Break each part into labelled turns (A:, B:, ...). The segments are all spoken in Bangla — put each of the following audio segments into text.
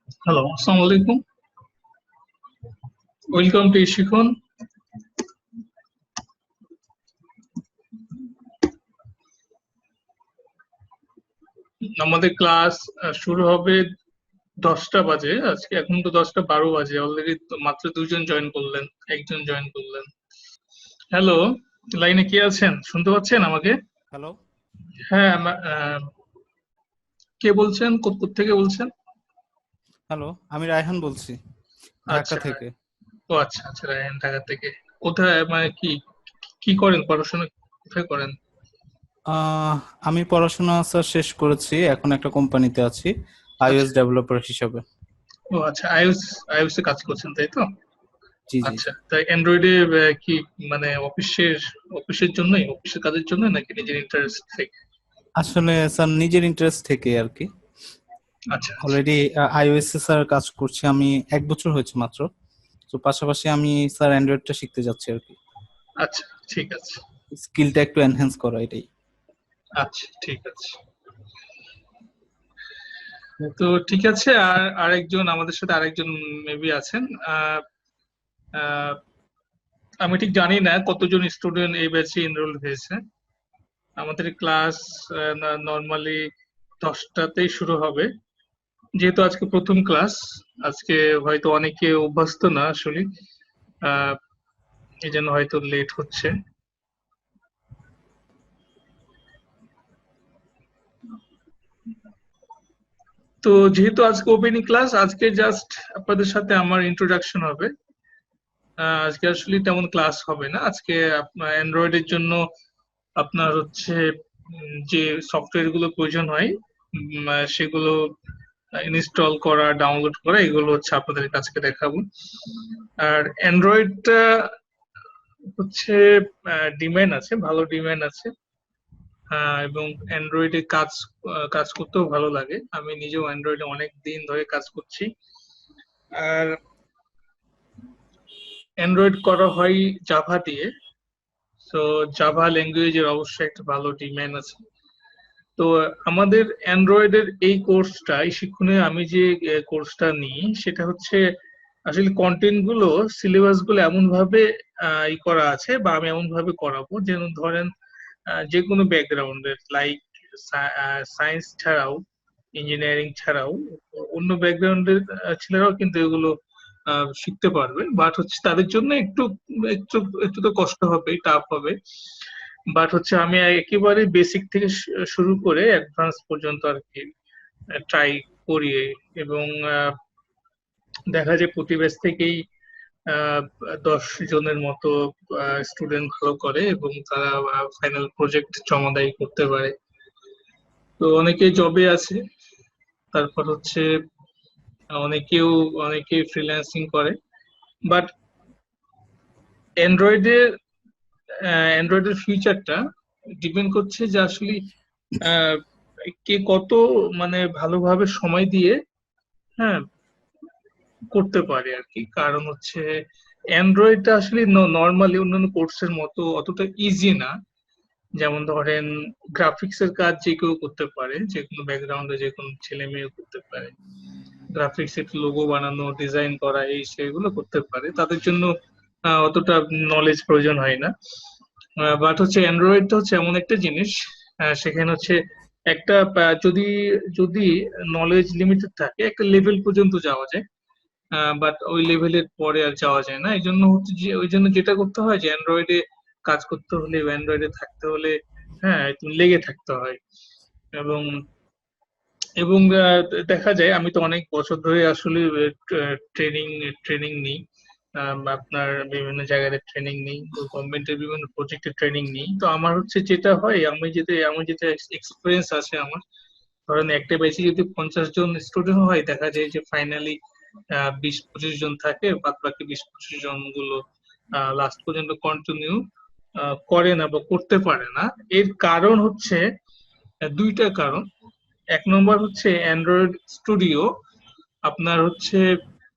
A: হ্যালো, আসসালামু আলাইকুম। ওয়েলকাম টু শিখন। আমাদের ক্লাস শুরু হবে 10টা বাজে। আজকে এখন তো 10টা 12 বাজে। অলরেডি মাত্র দুজন জয়েন করলেন, একজন জয়েন করলেন। হ্যালো, লাইনে কে আছেন? শুনতে পাচ্ছেন আমাকে?
B: হ্যালো।
A: হ্যাঁ, কে বলছেন? থেকে বলছেন?
B: হ্যালো, আমি রায়হান বলছি ঢাকা
A: আচ্ছা,
B: থেকে।
A: ও আচ্ছা আচ্ছা, রায়হান ঢাকা থেকে। কোথায় মানে কি কি করেন? পড়াশোনা কোথায় করেন?
B: আহ, আমি পড়াশোনা স্যার শেষ করেছি, এখন একটা কোম্পানিতে আছি
A: আচ্ছা,
B: iOS ডেভেলপার হিসাবে।
A: ও আচ্ছা, আইওএস এ কাজ করছেন তাই তো?
B: জি জি
A: আচ্ছা,
B: জি।
A: তাই অ্যান্ড্রয়েডে কি মানে অফিসের জন্যই, অফিসের কাজের জন্য নাকি নিজের ইন্টারেস্ট থেকে?
B: আসলে স্যার নিজের ইন্টারেস্ট থেকে আর কি।
A: আচ্ছা আচ্ছা
B: অলরেডি iOS এ স্যার কাজ করছি আমি, 1 বছর হয়েছে মাত্র। তো পাশাপাশি আমি স্যার অ্যান্ড্রয়েডটা শিখতে যাচ্ছি আর কি,
A: আচ্ছা, ঠিক আছে।
B: স্কিলটা একটু এনহ্যান্স করা এটাই।
A: আচ্ছা, ঠিক আছে। তো ঠিক আছে, আর আরেকজন আমাদের সাথে আরেকজন মেবি আছেন। আহ, আহ, আমি ঠিক জানি না কতজন স্টুডেন্ট এই ব্যাচে এনরোল হয়েছে। আমাদের ক্লাস নর্মালি 10টাতেই শুরু হবে। যেহেতু আজকে প্রথম ক্লাস, আজকে হয়তো অনেকে অভ্যস্ত না আসলে, আহ এই জন্য হয়তো লেট হচ্ছে। তো যেহেতু আজকে ওপেনিং ক্লাস, আজকে জাস্ট আপনাদের সাথে আমার ইন্ট্রোডাকশন হবে। আজকে আসলে তেমন ক্লাস হবে না। আজকে আপনার অ্যান্ড্রয়েডের জন্য আপনার হচ্ছে যে সফটওয়্যার গুলো প্রয়োজন হয়, সেগুলো ইনস্টল করা, ডাউনলোড করা, এগুলো হচ্ছে আপনাদের কাছে দেখাবো। আর অ্যান্ড্রয়েডটা হচ্ছে ডিমান্ড আছে, ভালো ডিমান্ড আছে। এবং অ্যান্ড্রয়েডে কাজ করতেও ভালো লাগে। আমি নিজেও অ্যান্ড্রয়েডে অনেক দিন ধরে কাজ করছি। আর অ্যান্ড্রয়েড করা হয় জাভা দিয়ে। তো জাভা ল্যাঙ্গুয়েজের অবশ্যই একটা ভালো ডিমান্ড আছে। তো আমাদের অ্যান্ড্রয়েডের এই কোর্সটা, এই শিক্ষণে আমি যে কোর্সটা নিই, সেটা হচ্ছে আসলে কন্টেন্ট গুলো, সিলেবাস গুলো এমন ভাবে ই করা আছে, বা আমি এমন ভাবে করাবো যেন ধরেন যে কোনো ব্যাকগ্রাউন্ডের, লাইক সায়েন্স ছাড়াও, ইঞ্জিনিয়ারিং ছাড়াও অন্য ব্যাকগ্রাউন্ডের ছেলেরাও কিন্তু এগুলো শিখতে পারবে। বাট হচ্ছে তাদের জন্য একটু একটু একটু তো কষ্ট হবে, টাফ হবে। বাট হচ্ছে আমি একেবারে বেসিক থেকে শুরু করে অ্যাডভান্স পর্যন্ত আর কি ট্রাই করি। এবং দেখা যায় প্রতি ব্যাচ থেকেই আহ 10 জনের মতো স্টুডেন্ট ভালো করে এবং তারা ফাইনাল প্রজেক্ট জমা দেয়, করতে পারে। তো অনেকে জবে আছে, তারপর হচ্ছে অনেকেও অনেকে ফ্রিল্যান্সিং করে। বাট অ্যান্ড্রয়েডের অ্যান্ড্রয়েডের ফিউচারটা ডিপেন্ড করছে যে আসলে আহ, কে কত মানে ভালোভাবে সময় দিয়ে, হ্যাঁ, করতে পারে আর কি। কারণ হচ্ছে অ্যান্ড্রয়েডটা আসলে নর্মালি অন্যান্য কোর্সের মতো অতটা ইজি না। যেমন ধরেন গ্রাফিক্স এর কাজ যে কেউ করতে পারে, যে কোনো ব্যাকগ্রাউন্ডে যে কোনো ছেলে মেয়ে করতে পারে। গ্রাফিক্স এর লোগো বানানো, ডিজাইন করা, এই সেগুলো করতে পারে, তাদের জন্য অতটা নলেজ প্রয়োজন হয় না। বাট হচ্ছে অ্যান্ড্রয়েডটা হচ্ছে এমন একটা জিনিস, সেখানে হচ্ছে একটা যদি যদি নলেজ লিমিটেড থাকে, একটা লেভেল পর্যন্ত যাওয়া যায়। বাট ওই লেভেলের পরে আর যাওয়া যায় না। এই জন্য হচ্ছে যে ওই জন্য যেটা করতে হয় যে অ্যান্ড্রয়েডে কাজ করতে হলে, অ্যান্ড্রয়েডে থাকতে হলে, হ্যাঁ, একটু লেগে থাকতে হয়। এবং এবং দেখা যায় আমি তো অনেক বছর ধরে আসলে ট্রেনিং ট্রেনিং নিই। আপনার বিভিন্ন জায়গায় ট্রেনিং নিই, গভর্নমেন্টের বিভিন্ন প্রজেক্টে ট্রেনিং নিই। তো আমার হচ্ছে যেটা হয়, আমি যেটা এক্সপিরিয়েন্স আছে আমার, ধরেন একটা ব্যাচে যদি 50 জন স্টুডেন্ট হয়, দেখা যায় যে ফাইনালি 20-25 জন থাকে, বাদ বাকি 20-25 জন গুলো লাস্ট পর্যন্ত কন্টিনিউ করে না বা করতে পারে না। এর কারণ হচ্ছে দুইটা কারণ। এক নম্বর হচ্ছে অ্যান্ড্রয়েড স্টুডিও আপনার হচ্ছে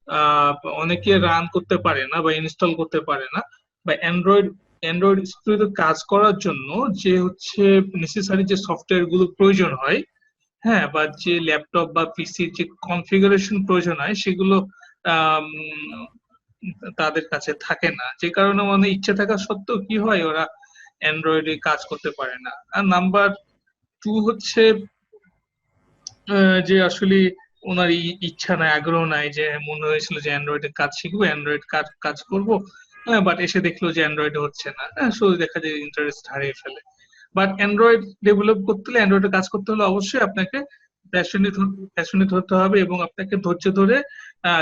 A: আহ, অনেকে রান করতে পারে না বা ইনস্টল করতে পারে না। বা অ্যান্ড্রয়েড স্টুডিওতে কাজ করার জন্য যে হচ্ছে নেসেসারি যে সফটওয়্যার গুলো প্রয়োজন হয়, হ্যাঁ, বা যে ল্যাপটপ বা পিসির যে কনফিগারেশন প্রয়োজন হয় সেগুলো আম, তাদের কাছে থাকে না, যে কারণে মানে ইচ্ছা থাকা সত্ত্বেও কি হয়, ওরা অ্যান্ড্রয়েডে কাজ করতে পারে না। আর নাম্বার টু হচ্ছে যে আসলে ওনার ইচ্ছা নাই, আগ্রহ নাই, যে মনে হয়েছিল যে অ্যান্ড্রয়েডে কাজ শিখবো, অ্যান্ড্রয়েড কাজ করবো, হ্যাঁ, বাট এসে দেখলো যে অ্যান্ড্রয়েডে হচ্ছে না, হ্যাঁ, শুধু দেখা যায় ইন্টারেস্ট হারিয়ে ফেলে। বাট অ্যান্ড্রয়েড ডেভেলপ করতে হলে, অ্যান্ড্রয়েডে কাজ করতে হলে অবশ্যই আপনাকে প্যাশনেট হতে হবে এবং আপনাকে ধৈর্য ধরে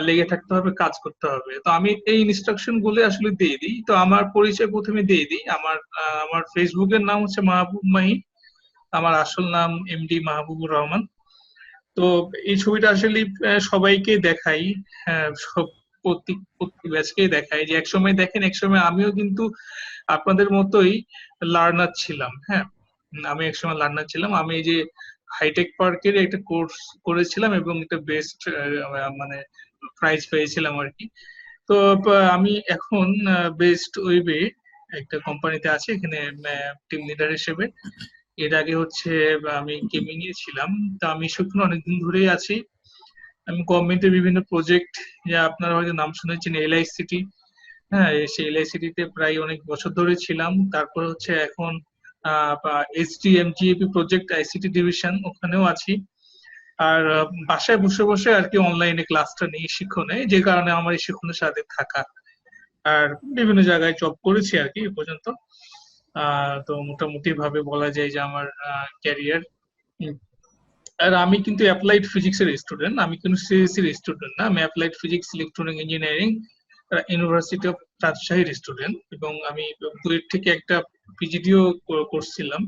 A: লেগে থাকতে হবে, কাজ করতে হবে। তো আমি এই ইনস্ট্রাকশন গুলো আসলে দিয়ে দিই। তো আমার পরিচয় প্রথমে দিয়ে দিই। আমার ফেসবুকের নাম হচ্ছে মাহবুব মাহি। আমার আসল নাম এমডি মাহবুবুর রহমান। তো এই ছবিটা আসলে সবাইকে দেখাই, হ্যাঁ, সব প্রতি ব্যাচকেই দেখাই, যে একসময় দেখেন, একসময় আমিও কিন্তু আপনাদের মতোই লার্নার ছিলাম। হ্যাঁ, আমি একসময় লার্নার ছিলাম। আমি এই যে হাইটেক পার্কের একটা কোর্স করেছিলাম এবং একটা বেস্ট মানে প্রাইজ পেয়েছিলাম আর কি। তো আমি এখন বেস্ট ওয়েবে একটা কোম্পানিতে আছি, এখানে টিম লিডার হিসেবে। এর আগে হচ্ছে আমি গেমিং এ ছিলাম। তো আমি সেখানে অনেকদিন ধরেই আছি। আমি গভর্নমেন্টের বিভিন্ন প্রজেক্ট, যা আপনারা হয়তো নাম শুনেছেন, এলআইসিটি, হ্যাঁ, সেই এলআইসিটি তে প্রায় অনেক বছর ধরে ছিলাম। তারপর হচ্ছে এখন এসডিএমজিএপি প্রজেক্ট আইসিটি ডিভিশন, ওখানেও আছি। আর বাসায় বসে বসে আর কি অনলাইনে ক্লাসটা নিই শিক্ষণে, যে কারণে আমার এই শিক্ষণের সাথে থাকা। আর বিভিন্ন জায়গায় জব করেছি আর কি এ পর্যন্ত। তো মোটামুটি ভাবে বলা যায় যে আমার ক্যারিয়ার। আর আমি কিন্তু অ্যাপ্লাইড ফিজিক্স এর স্টুডেন্ট, আমি কিন্তু সিএসসি এর স্টুডেন্ট না, আমি applied physics electronic engineering university of রাজশাহীর স্টুডেন্ট, এবং আমি বুয়েট থেকে একটা পিজিডিও করছিলাম।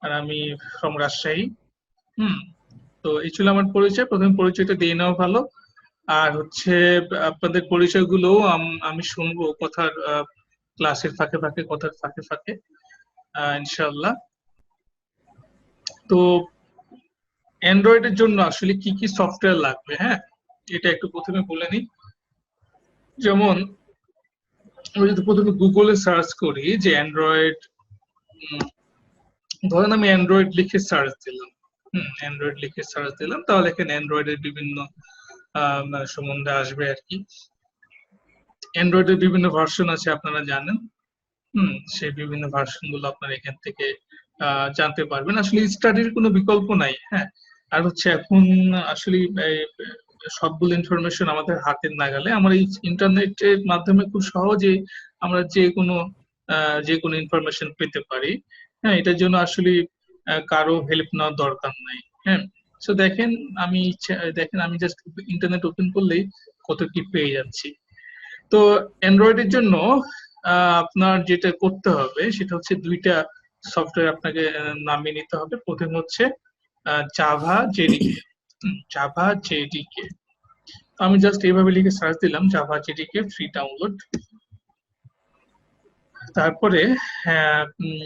A: আর আমি ফ্রম রাজশাহী। হুম। তো এই ছিল আমার পরিচয়, প্রথম পরিচয়টা দিয়ে নেওয়া ভালো। আর হচ্ছে আপনাদের পরিচয়গুলো আমি শুনবো কথার ক্লাসের ফাঁকে ফাঁকে, কথার ফাঁকে ফাঁকে, ইনশাল্লাহ। তো অ্যান্ড্রয়েডের জন্য আসলে কি কি সফটওয়্যার লাগবে, হ্যাঁ, এটা একটু প্রথমে বলে নিই। যেমন আমি যদি প্রথমে গুগলে সার্চ করি যে অ্যান্ড্রয়েড, ধরেন আমি অ্যান্ড্রয়েড লিখে সার্চ দিলাম, অ্যান্ড্রয়েড লিখে সার্চ দিলাম, তাহলে এখানে অ্যান্ড্রয়েডের বিভিন্ন সম্বন্ধে আসবে আর কি। অ্যান্ড্রয়েডের বিভিন্ন ভার্সন আছে, আপনারা জানেন। সেই বিভিন্ন ভার্সন গুলো আপনারা এখান থেকে জানতে পারবেন। আসলে স্টাডির কোনো বিকল্প নাই, হ্যাঁ। আর হচ্ছে এখন আসলে সবগুলো ইনফরমেশন আমাদের হাতের নাগালে, আমরা এই ইন্টারনেটের মাধ্যমে খুব সহজে আমরা যে কোনো ইনফরমেশন পেতে পারি। হ্যাঁ, এটার জন্য আসলে কারো হেল্প নেওয়ার দরকার নাই। হ্যাঁ, সো দেখেন আমি জাস্ট ইন্টারনেট ওপেন করলেই কত কি পেয়ে যাচ্ছি। তো অ্যান্ড্রয়েডের জন্য আপনার যেটা করতে হবে সেটা হচ্ছে দুইটা সফটওয়্যার আপনাকে নামিয়ে নিতে হবে। প্রথম হচ্ছে জাভা জেডিকে। জাভা জেডিকে, আমি জাস্ট এইভাবে লিখে সার্চ দিলাম জাভা জেডিকে ফ্রি ডাউনলোড। তারপরে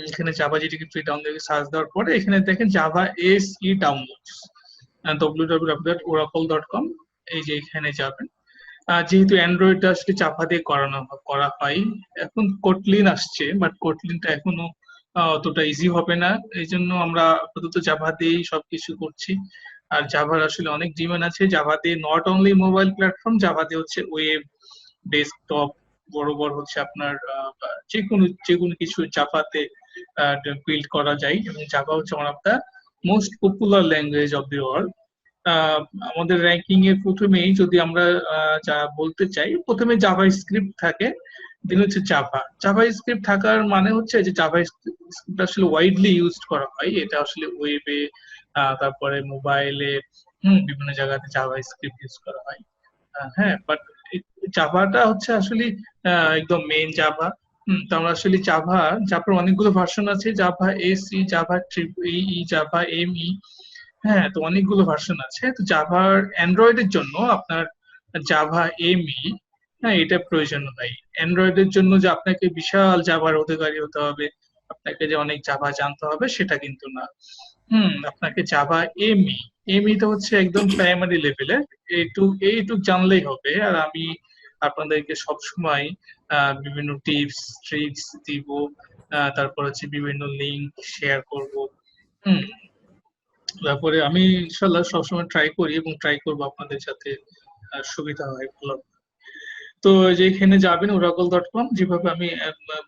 A: এখানে Java JDK free download search দেওয়ার পরে এখানে দেখেন Java S E download www.oracle.com, এই যে এখানে যাবেন। যেহেতু অ্যান্ড্রয়েডটা আসলে চাপা দিয়ে করা হয়, এখন কোটলিন আসছে, বাট কোটলিনটা এখনো অতটা ইজি হবে না। এই জন্য আমরা আপাতত জাভা দিয়েই সবকিছু করছি। আর জাভার আসলে অনেক ডিমান্ড আছে। জাভা দিয়ে not only mobile platform, Java দিয়ে হচ্ছে ওয়েব, ডেস্কটপ, বড় হচ্ছে আপনার যে কোনো কিছু জাভাতে বিল্ড করা যায়। এবং জাভা হচ্ছে one of the most popular language of the world. আহ, আমাদের র্যাঙ্কিং এর প্রথমেই যদি আমরা যা বলতে চাই, প্রথমে জাভা স্ক্রিপ্ট থাকে, দেন হচ্ছে জাভা স্ক্রিপ্ট থাকার মানে হচ্ছে যে জাভা স্ক্রিপ্ট আসলে ওয়াইডলি ইউজ করা হয়। এটা আসলে ওয়েবে, তারপরে মোবাইলে, বিভিন্ন জায়গাতে জাভা স্ক্রিপ্ট ইউজ করা হয়। হ্যাঁ, বাট জাভাটা হচ্ছে আসলে একদম মেইন জাভা। তো আমরা আসলে জাভার অনেকগুলো ভার্সন আছে, Java SE, Java triple E, Java ME. হ্যাঁ, তো অনেকগুলো ভার্সন আছে। তো জাভার অ্যান্ড্রয়েডের জন্য আপনার জাভা এমই, হ্যাঁ, এটা প্রয়োজন নাই। অ্যান্ড্রয়েডের জন্য যে আপনাকে বিশাল জাভার অধিকারী হতে হবে, আপনাকে যে অনেক জাভা জানতে হবে, সেটা কিন্তু না। আপনাকে জাভা এমই, এমইটা হচ্ছে একদম প্রাইমারি লেভেলের, এইটুক জানলেই হবে। আর আমি আপনাদেরকে সবসময় বিভিন্ন টিপস ট্রিক্স দিব, তারপর হচ্ছে বিভিন্ন লিঙ্ক শেয়ার করব। হুম তারপরে আমি ইনশাল্লাহ সবসময় ট্রাই করি এবং ট্রাই করবো আপনাদের যাতে সুবিধা হয় ভালো। তো যে এখানে যাবেন oracle.com, যেভাবে আমি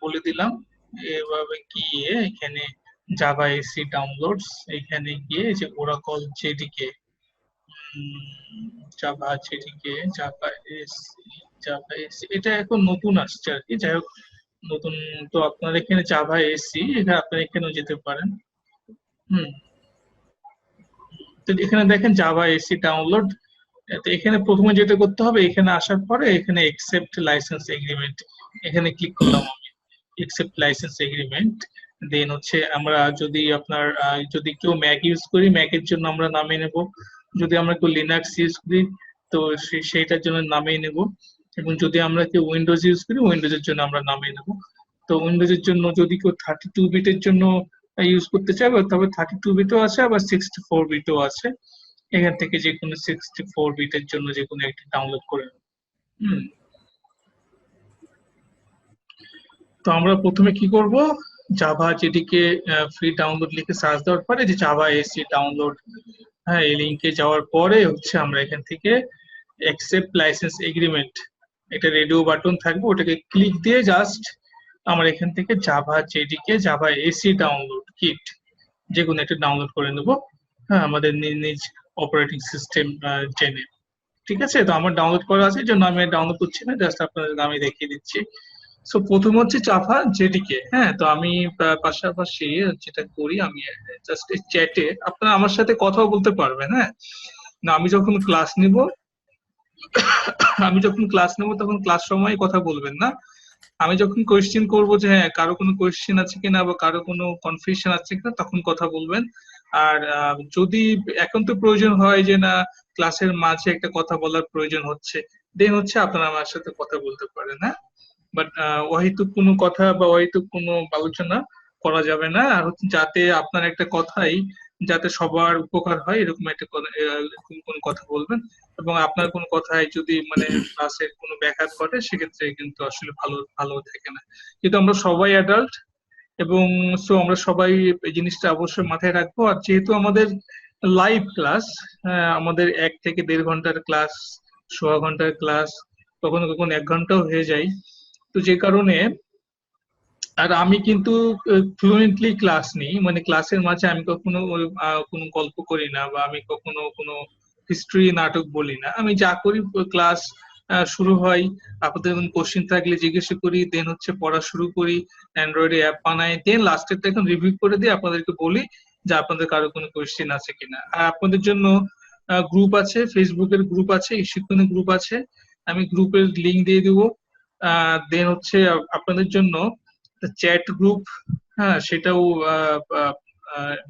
A: বলে দিলাম এভাবে গিয়ে এখানে জাভা এসি ডাউনলোডস, এখানে গিয়ে যে Oracle JDK, Java JDK, Java AC এটা এখন নতুন আসছে আর কি, যাই হোক নতুন। তো আপনার এখানে জাভা এসি, এটা আপনার এখানেও যেতে পারেন। হুম, তো এখানে দেখেন জাভা এসি ডাউনলোড। তো এখানে প্রথমে যেটা করতে হবে, এখানে আসার পরে এখানে একসেপ্ট লাইসেন্স এগ্রিমেন্ট, এখানে ক্লিক করলাম আমি, একসেপ্ট লাইসেন্স এগ্রিমেন্ট। দেন হচ্ছে আমরা যদি আপনার যদি কেউ ম্যাক ইউজ করি, ম্যাকের জন্য আমরা নামিয়ে নেব। যদি আমরা কেউ লিনাক্স ইউজ করি, তো সেইটার জন্য নামিয়ে নেব। এবং যদি আমরা কেউ উইন্ডোজ ইউজ করি, উইন্ডোজের জন্য আমরা নামিয়ে নেব। তো উইন্ডোজের জন্য যদি কেউ 32 বিটের জন্য ইউজ করতে চায়, তবে 32 বিটও আছে, আবার 64 বিটও আছে। এখান থেকে যে কোনো 64 বিটের জন্য যে কোনো একটি ডাউনলোড করে নেব। হুম, তো আমরা প্রথমে কি করব, জাভা যেটিকে ফ্রি ডাউনলোড লিখে সার্চ দেওয়ার পরে যে জাভা এসি ডাউনলোড, হ্যাঁ এই লিঙ্কে যাওয়ার পরে হচ্ছে আমরা এখান থেকে অ্যাকসেপ্ট লাইসেন্স এগ্রিমেন্ট, এটা রেডিও বাটন থাকবে, ওটাকে ক্লিক দিয়ে জাস্ট আমরা এখান থেকে জাভা যেটিকে জাভা এসি ডাউনলোড কিট যে কোনো একটা ডাউনলোড করে নেব। হ্যাঁ, আমাদের নিজ নিজ অপারেটিং সিস্টেম জেনে। ঠিক আছে, তো আমার ডাউনলোড করা আছে, এই জন্য আমি ডাউনলোড করছি না, জাস্ট আপনাদের আমি দেখিয়ে দিচ্ছি। সো প্রথম হচ্ছে জাভা জেডিকে। হ্যাঁ, তো আমি পাশাপাশি যেটা করি, আমি জাস্ট চ্যাটে আপনারা আমার সাথে কথাও বলতে পারবেন। হ্যাঁ, না আমি যখন ক্লাস নিব, তখন ক্লাস সময় কথা বলবেন না। আমি যখন কোয়েশ্চেন করবো যে হ্যাঁ কারো কোনো কোয়েশ্চেন আছে কিনা বা কারো কোনো কনফিউশন আছে কিনা, তখন কথা বলবেন। আর যদি একান্ত প্রয়োজন হয় যে না ক্লাসের মাঝে একটা কথা বলার প্রয়োজন হচ্ছে, দেন হচ্ছে আপনারা আমার সাথে কথা বলতে পারেন। হ্যাঁ, বাট অহেতুক কোনো কথা বা অহেতুক কোনো আলোচনা করা যাবে না। আর হচ্ছে যাতে আপনার একটা কথাই যাতে সবার উপকার হয়, এরকম একটা এরকম কোনো কথা বলবেন। এবং আপনার কোনো কথায় যদি মানে ক্লাসের কোনো ব্যাঘাত ঘটে, সেক্ষেত্রে কিন্তু আসলে ভালো ভালো থাকে না। কিন্তু আমরা সবাই অ্যাডাল্ট, এবং সো আমরা সবাই এই জিনিসটা অবশ্যই মাথায় রাখবো। আর যেহেতু আমাদের লাইভ ক্লাস, আমাদের 1 থেকে 1.5 ঘন্টার ক্লাস, সোয়া ঘন্টার ক্লাস, কখনো কখনো 1 ঘন্টাও হয়ে যায়। তো যে কারণে, আর আমি কিন্তু ফ্লুয়েন্টলি ক্লাস নিই, মানে ক্লাসের মাঝে আমি কখনো কোনো গল্প করি না, বা আমি কখনো কোনো হিস্ট্রি নাটক বলি না। আমি যা করি, ক্লাস শুরু হয়, আপনাদের কোনো কোশ্চেন থাকলে জিজ্ঞেস করি, দেন হচ্ছে পড়া শুরু করি, অ্যান্ড্রয়েডে অ্যাপ বানাই, দেন লাস্টেরটা এখন রিভিউ করে দিয়ে আপনাদেরকে বলি যে আপনাদের কারো কোনো কোশ্চেন আছে কিনা। আর আপনাদের জন্য গ্রুপ আছে, ফেসবুকের গ্রুপ আছে, শিক্ষণীয় গ্রুপ আছে, আমি গ্রুপের লিঙ্ক দিয়ে দিব। দেন হচ্ছে আপনাদের জন্য চ্যাট গ্রুপ, হ্যাঁ সেটাও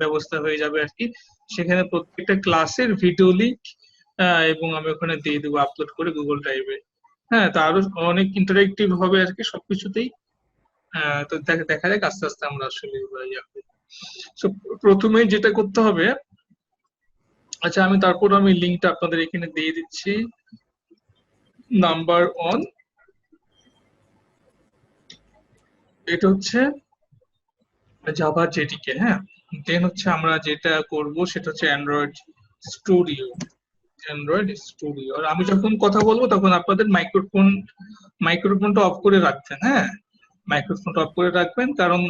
A: ব্যবস্থা হয়ে যাবে আর কি। সেখানে প্রত্যেকটা ক্লাসের ভিডিও লিংক এবং আমি ওখানে দিয়ে দেবো আপলোড করে গুগল ড্রাইভে। হ্যাঁ, তো আরো অনেক ইন্টারেক্টিভ হবে আর কি সবকিছুতেই। তো দেখা যাক আস্তে আস্তে আমরা আসলে So, প্রথমে যেটা করতে হবে, আচ্ছা আমি লিঙ্কটা আপনাদের এখানে দিয়ে দিচ্ছি। নাম্বার 1, এটা হচ্ছে জাভা জেডিকে। হ্যাঁ, দেন হচ্ছে আমরা যেটা করব সেটা হচ্ছে অ্যান্ড্রয়েড স্টুডিও। আর আমি যখন কথা বলবো তখন আপনাদের মাইক্রোফোনটা অফ করে রাখবেন। হ্যাঁ, মাইক্রোফোনটা অফ করে রাখবেন, কারণ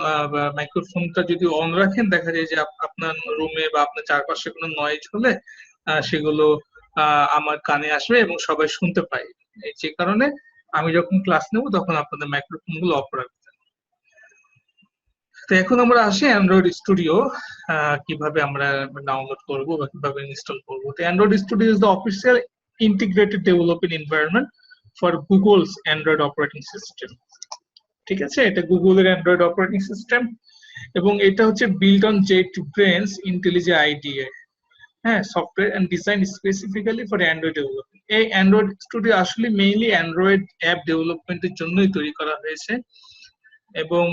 A: মাইক্রোফোনটা যদি অন রাখেন, দেখা যায় যে আপনার রুমে বা আপনার চারপাশে কোনো নয়েজ হলে সেগুলো আমার কানে আসবে এবং সবাই শুনতে পায়। যে কারণে আমি যখন ক্লাস নেব তখন আপনাদের মাইক্রোফোন গুলো অফ রাখবেন। তো এখন আমরা আসি অ্যান্ড্রয়েড স্টুডিও কিভাবে আমরা ডাউনলোড করব বা কিভাবে ইনস্টল করব। তো Android studio is the official integrated development environment for Google's Android operating system. ঠিক আছে, এটা গুগলের অ্যান্ড্রয়েড অপারেটিং সিস্টেম, এবং এটা হচ্ছে build on JetBrains IntelliJ IDE, হ্যাঁ, software and design specifically for Android development. এই অ্যান্ড্রয়েড স্টুডিও আসলে মেইনলি অ্যান্ড্রয়েড অ্যাপ ডেভেলপমেন্টের জন্যই তৈরি করা হয়েছে। এবং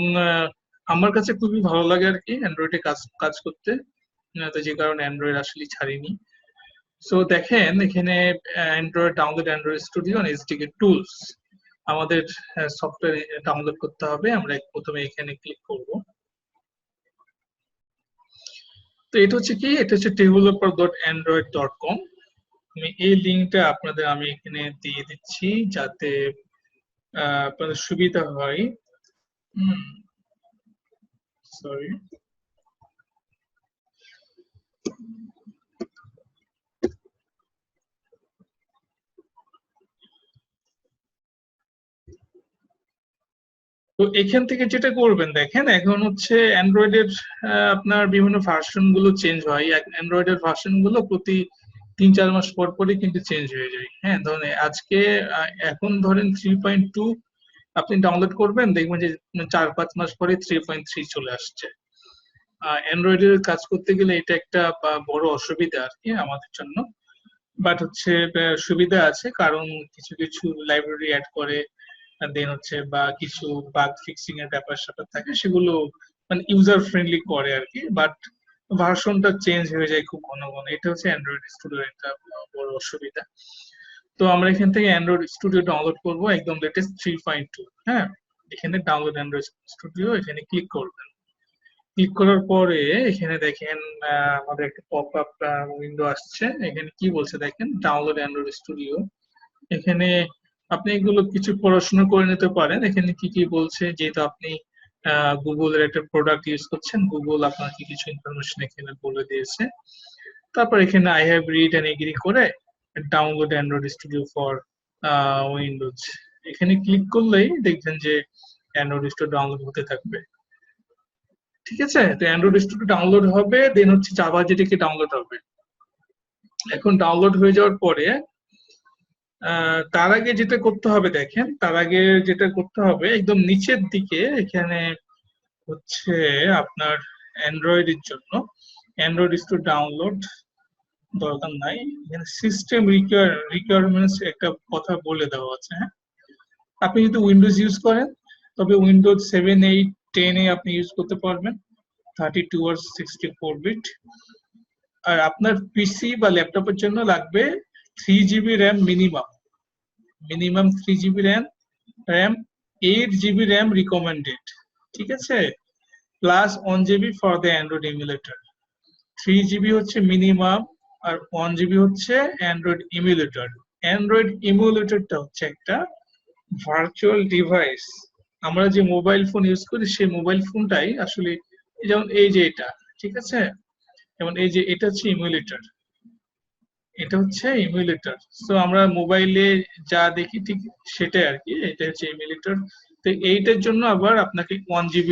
A: আমার কাছে খুবই ভালো লাগে আর কি অ্যান্ড্রয়েডে কাজ কাজ করতে। তো যে কারণে অ্যান্ড্রয়েড আসলে ছাড়িনি। সো দেখেন এখানে অ্যান্ড্রয়েড স্টুডিও এসডিকে টুলস, আমাদের সফটওয়্যার ডাউনলোড করতে হবে। আমরা প্রথমে এখানে ক্লিক করব। তো এটা হচ্ছে কি, এটা হচ্ছে developer.android.com। আমি এই লিঙ্কটা আপনাদের আমি এখানে দিয়ে দিচ্ছি যাতে আপনাদের সুবিধা হয়। সরি, তো এখান থেকে যেটা করবেন দেখেন, এখন হচ্ছে অ্যান্ড্রয়েডের আপনার বিভিন্ন ভার্সন গুলো চেঞ্জ হয়। অ্যান্ড্রয়েডের ভার্সন গুলো প্রতি 3-4 মাস পর পরই কিন্তু চেঞ্জ হয়ে যায়। হ্যাঁ, ধরেন আজকে এখন ধরেন 3.2 আপনি ডাউনলোড করবেন, দেখবেন যে 4-5 মাস পরে 3.3 চলে আসছে। অ্যান্ড্রয়েডের কাজ করতে গেলে এটা একটা বড় অসুবিধা আর কি আমাদের জন্য। বাট হচ্ছে সুবিধা আছে, কারণ কিছু কিছু লাইব্রেরি অ্যাড করে, দেন হচ্ছে বা কিছু বাগ ফিক্সিং এর ব্যাপার স্যাপার থাকে, সেগুলো মানে ইউজার ফ্রেন্ডলি করে আর কি। বাট ভার্সনটা চেঞ্জ হয়ে যায় খুব ঘন ঘন, এটা হচ্ছে অ্যান্ড্রয়েড স্টুডিওর একটা বড় অসুবিধা। তো আমরা এখান থেকে অ্যান্ড্রয়েড স্টুডিও ডাউনলোড করব, একদম লেটেস্ট 3.2। হ্যাঁ, এখানে ডাউনলোড অ্যান্ড্রয়েড স্টুডিও, এখানে ক্লিক করবেন। ক্লিক করার পরে এখানে দেখেন আমাদের একটা পপ আপ উইন্ডো আসছে। এখানে কি বলছে দেখেন, ডাউনলোড অ্যান্ড্রয়েড স্টুডিও। এখানে আপনি এগুলো কিছু পড়াশোনা করে নিতে পারেন। এখানে কি কি বলছে, যেহেতু আপনি গুগলের একটা প্রোডাক্ট ইউজ করছেন, গুগল আপনাকে কিছু ইনফরমেশন এখানে বলে দিয়েছে। তারপর এখানে I have read and agree করে download Android Studio for Windows, এখানে ক্লিক করলেই দেখবেন যে অ্যান্ড্রয়েড স্টুডিও ডাউনলোড হতে থাকবে। ঠিক আছে, তো অ্যান্ড্রয়েড স্টুডিও ডাউনলোড হবে, দেন হচ্ছে জাভা যেটাকে ডাউনলোড হবে। এখন ডাউনলোড হয়ে যাওয়ার পরে তার আগে যেটা করতে হবে দেখেন, তার আগে যেটা করতে হবে একদম নিচের দিকে এখানে হচ্ছে আপনার অ্যান্ড্রয়েডের জন্য অ্যান্ড্রয়েড স্টুডিও ডাউনলোড দরকার নাই, এখানে সিস্টেম রিকোয়ারমেন্টস একটা কথা বলে দেওয়া আছে। হ্যাঁ, আপনি যদি উইন্ডোজ ইউজ করেন তবে উইন্ডোজ 7, 8, 10 আপনি ইউজ করতে পারবেন, 32 আর 64 বিট। আর আপনার পিসি বা ল্যাপটপের জন্য লাগবে 3 GB RAM minimum, 3 GB RAM, 8 GB RAM recommended. ঠিক আছে, plus 1 GB for the Android emulator. 3 GB হচ্ছে মিনিমাম, আর 1 GB হচ্ছে অ্যান্ড্রয়েড ইমুলেটর। অ্যান্ড্রয়েড ইমুলেটরটা হচ্ছে একটা ভার্চুয়াল ডিভাইস। আমরা যে মোবাইল ফোন ইউজ করি সেই মোবাইল ফোনটাই আসলে, যেমন এই যে এটা, ঠিক আছে, যেমন এই যে এটা হচ্ছে ইমুলেটর, এটা হচ্ছে ইমুলেটর। সো আমরা মোবাইলে যা দেখি ঠিক সেটাই আর কি, এটা হচ্ছে ইমুলেটর। তো এইটার জন্য আবার আপনাকে 1 GB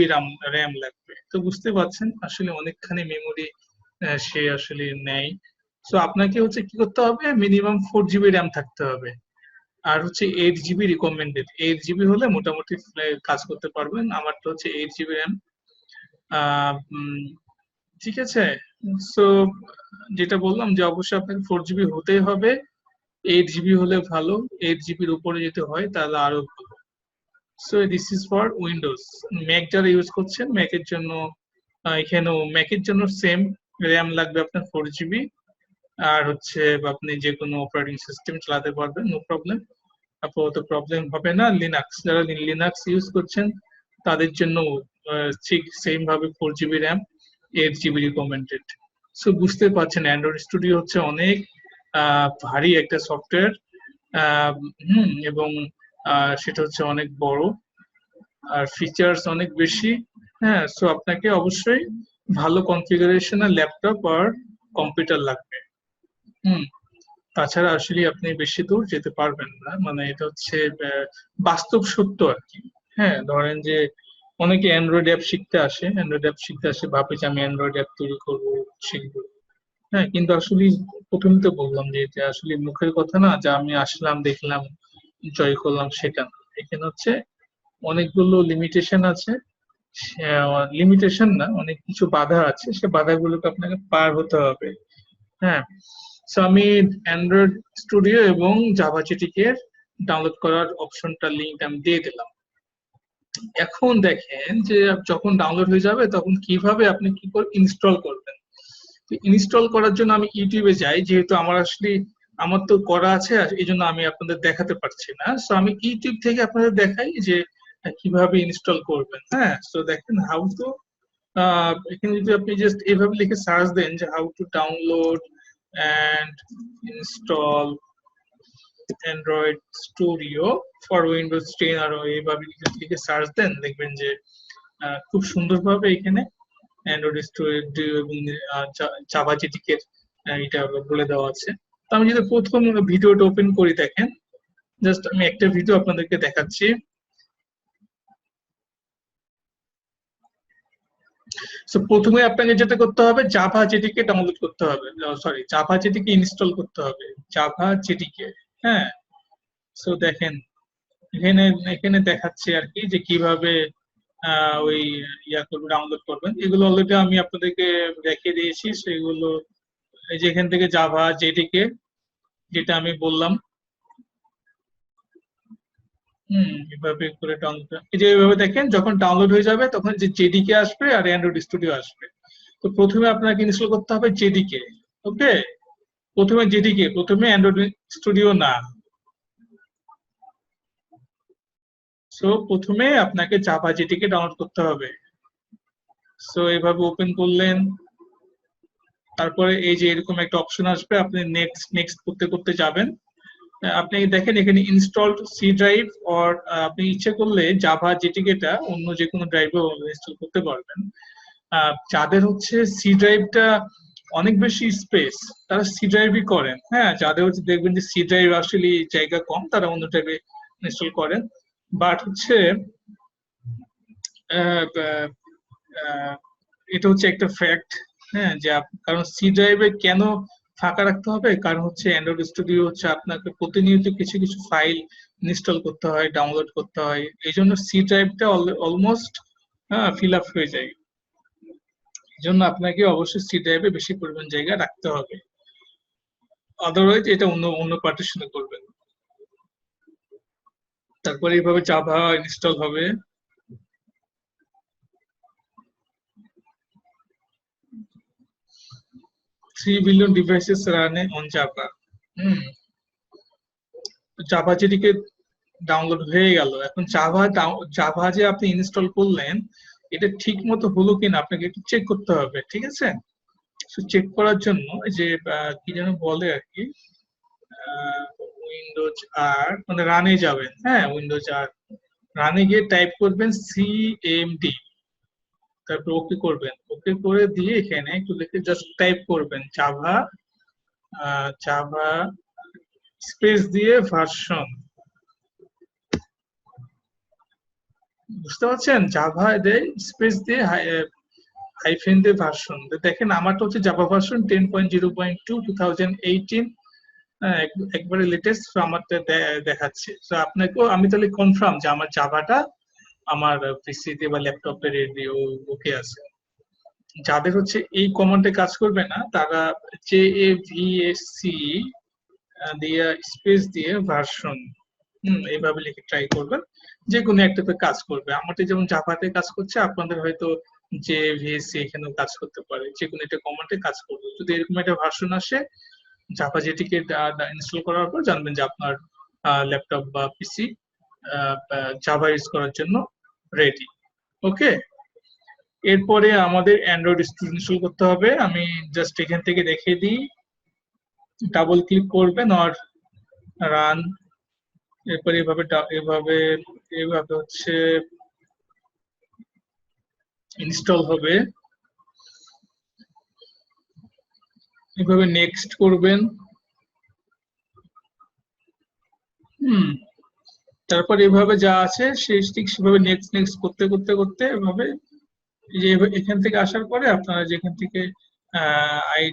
A: র্যাম লাগবে। তো বুঝতে পারছেন আসলে অনেকখানি মেমোরি সে আসলে নেয়। সো আপনাকে হচ্ছে কি করতে হবে, মিনিমাম 4 GB র্যাম থাকতে হবে। আর হচ্ছে 8 GB রিকমেন্ডেড, 8 GB হলে মোটামুটি কাজ করতে পারবেন। আমারটা হচ্ছে 8 GB র্যাম। ঠিক আছে, সো যেটা বললাম যে অবশ্যই আপনাকে 4 GB হতেই হবে, 8 GB হলে ভালো, 8 GB উপরে যদি হয় তাহলে আরো ভালো। So this is for Windows. Mac যারা ইউজ করছেন, ম্যাকের জন্য এখানেও ম্যাকের জন্য সেম র্যাম লাগবে আপনার 4 GB। আর হচ্ছে আপনি যে কোনো অপারেটিং সিস্টেম চালাতে পারবেন, নো প্রবলেম, আপাতত প্রবলেম হবে না। লিনাক্স, যারা লিনাক্স ইউজ করছেন তাদের জন্য ঠিক সেম ভাবে 4 GB RAM, 8 GB recommended. So বুঝতে পারছেন অ্যান্ড্রয়েড স্টুডিও হচ্ছে অনেক ভারী একটা সফটওয়্যার, এবং সেটা হচ্ছে অনেক বড়, আর ফিচার্স অনেক বেশি। হ্যাঁ, সো আপনাকে অবশ্যই ভালো কনফিগারেশনের ল্যাপটপ আর কম্পিউটার লাগবে। হুম, তাছাড়া আসলে আপনি বেশি দূর যেতে পারবেন না, মানে এটা হচ্ছে বাস্তব সত্য আর কি। হ্যাঁ, ধরেন যে অনেকে অ্যান্ড্রয়েড অ্যাপ শিখতে আসে, ভাবে যে আমি অ্যান্ড্রয়েড অ্যাপ তৈরি করবো, শিখবো। হ্যাঁ, কিন্তু আসলে প্রথমে তো বললাম যে এটা আসলে মুখের কথা না, যে আমি আসলাম দেখলাম জয় করলাম, সেটা না। এখানে হচ্ছে অনেকগুলো লিমিটেশন আছে, লিমিটেশন না, অনেক কিছু বাধা আছে, সে বাধাগুলোকে আপনাকে পার হতে হবে। হ্যাঁ, সো আমি অ্যান্ড্রয়েড স্টুডিও এবং জাভা এর ডাউনলোড করার অপশনটা লিংক আমি দিয়ে দিলাম। এখন দেখেন যে যখন ডাউনলোড হয়ে যাবে তখন কিভাবে আপনি কি করে ইনস্টল করবেন। ইনস্টল করার জন্য আমি ইউটিউবে যাই, যেহেতু আমার তো করা আছে, এই জন্য আমি আপনাদের দেখাতে পারছি না। সো আমি ইউটিউব থেকে আপনাদের দেখাই যে কিভাবে ইনস্টল করবেন। হ্যাঁ, সো দেখেন হাউ টু এখানে যদি আপনি জাস্ট এভাবে লিখে সার্চ দেন যে how to download and install Android Studio for Windows 10 আর এইভাবে লিখে সার্চ দেন, দেখবেন যে খুব সুন্দরভাবে এখানে অ্যান্ড্রয়েড স্টুডিও এবং জাভা জেডিকে এটা বলে দেওয়া আছে। তো আমি যদি প্রথম ভিডিওটা ওপেন করি, দেখেন জাস্ট আমি একটা ভিডিও আপনাদেরকে দেখাচ্ছি। সো প্রথমে আপনাকে যেটা করতে হবে, জাভা জেডিকে ডাউনলোড করতে হবে, সরি জাভা জেডিকে ইনস্টল করতে হবে, জাভা জেডিকে। হ্যাঁ, সো দেখেন এখানে এখানে দেখাচ্ছে আর কি যে কিভাবে ওই ডাউনলোড করবেন। এগুলো অলরেডি আমি আপনাদেরকে দেখিয়ে দিয়েছি, সেগুলো এই যে এখান থেকে জাভা জেডিকে যেটা আমি বললাম, এভাবে করে ডাউনলোড, এই যে এভাবে দেখেন যখন ডাউনলোড হয়ে যাবে তখন যে জেডিকে আসবে আর অ্যান্ড্রয়েড স্টুডিও আসবে। তো প্রথমে আপনাকে ইনস্টল করতে হবে জেডিকে। ওকে, প্রথমে জেডিকে, প্রথমে অ্যান্ড্রয়েড স্টুডিও না। সো প্রথমে আপনাকে জাভা জেডিকে ডাউনলোড করতে হবে। সো এইভাবে ওপেন করলেন, তারপরে এই যে এরকম একটা অপশন আসবে, আপনি নেক্সট নেক্সট করতে করতে যাবেন। আপনি দেখেন এখানে ইনস্টলড সি ড্রাইভ, অর আপনি ইচ্ছে করলে জাভা জেটিকেটা অন্য যে কোনো ড্রাইভেও ইনস্টল করতে পারবেন। যাদের হচ্ছে সি ড্রাইভটা অনেক বেশি স্পেস, তারা সি ড্রাইভই করেন। হ্যাঁ, যাদের হচ্ছে দেখবেন যে সি ড্রাইভ আসলে জায়গা কম, তারা অন্য ড্রাইভে ইনস্টল করেন। বাট হচ্ছে এটা হচ্ছে একটা ফ্যাক্ট। হ্যাঁ, যে কারণ সি ড্রাইভে কেন ফাঁকা রাখতে হবে, কারণ হচ্ছে অ্যান্ড্রয়েড স্টুডিও হচ্ছে আপনাকে প্রতিনিয়ত কিছু কিছু ফাইল ইনস্টল করতে হয়, ডাউনলোড করতে হয়, এই জন্য সি ড্রাইভটা অলমোস্ট ফিল আপ হয়ে যায়। এই জন্য আপনাকে অবশ্যই সি ড্রাইভে বেশি পরিমাণ জায়গা রাখতে হবে, আদারওয়াইজ এটা অন্য অন্য পার্টিশনে করবেন। তারপরে এইভাবে জাভা ইনস্টল হবে। 3 billion devices running on Java. Java যেটিকে ডাউনলোড হয়ে গেল। এখন জাভা যে আপনি ইনস্টল করলেন, এটা ঠিক মতো হলো কিনা আপনাকে একটু চেক করতে হবে, ঠিক আছে? চেক করার জন্য যে কি যেন বলে আর কি, উইন্ডোজ আর মানে রানে যাবেন। হ্যাঁ, উইন্ডোজ আর রানে গিয়ে টাইপ করবেন সিএমডি, তারপর ওকে করবেন। ওকে করে দিয়ে এখানে একটু লিখে জাস্ট টাইপ করবেন জাভা জাভা স্পেস দিয়ে ভার্সন। বুঝতে পারছেন? জাভা দিয়ে স্পেস দিয়ে হাইফেন দিয়ে ভার্সন। দেখেন আমারটা হচ্ছে জাভা ভার্সন 10.0.2 2018, একবারে লেটেস্ট আমারটা দেখাচ্ছে। তো আপনাকেও আমি তাহলে কনফার্ম যে আমার জাভাটা আমার পিসিতে বা ল্যাপটপে রেডি ওকে আছে। যাদের হচ্ছে এই কমান্ডে কাজ করবে না, তারা JAVSC দিয়ে স্পেস দিয়ে ভার্সন এইভাবে লিখে ট্রাই করবেন, যে কোনো একটাতে কাজ করবে। আমাদের যেমন জাভাতে কাজ করছে, আপনাদের হয়তো JVSC এখানেও কাজ করতে পারে, যে কোনো একটা কমান্ডে কাজ করবে। যদি এরকম একটা ভার্সন আসে জাভা যেটিকে ইনস্টল করার পর, জানবেন যে আপনার ল্যাপটপ বা পিসি জাভা ইউজ করার জন্য রেডি। ওকে, এরপরে আমাদের অ্যান্ড্রয়েড স্টুডিও ইনস্টল করতে হবে। আমি জাস্ট এখান থেকে দেখিয়ে দিই, ডাবল ক্লিক করবেন আর রান। এরপরে এভাবে এভাবে এভাবে হচ্ছে ইনস্টল হবে, এভাবে নেক্সট করবেন। তারপর এভাবে যা আছে সেই ঠিক সেভাবে নেক্সট নেক্সট করতে করতে করতে এভাবে যে এখান থেকে আসার পরে আপনারা যেখান থেকে I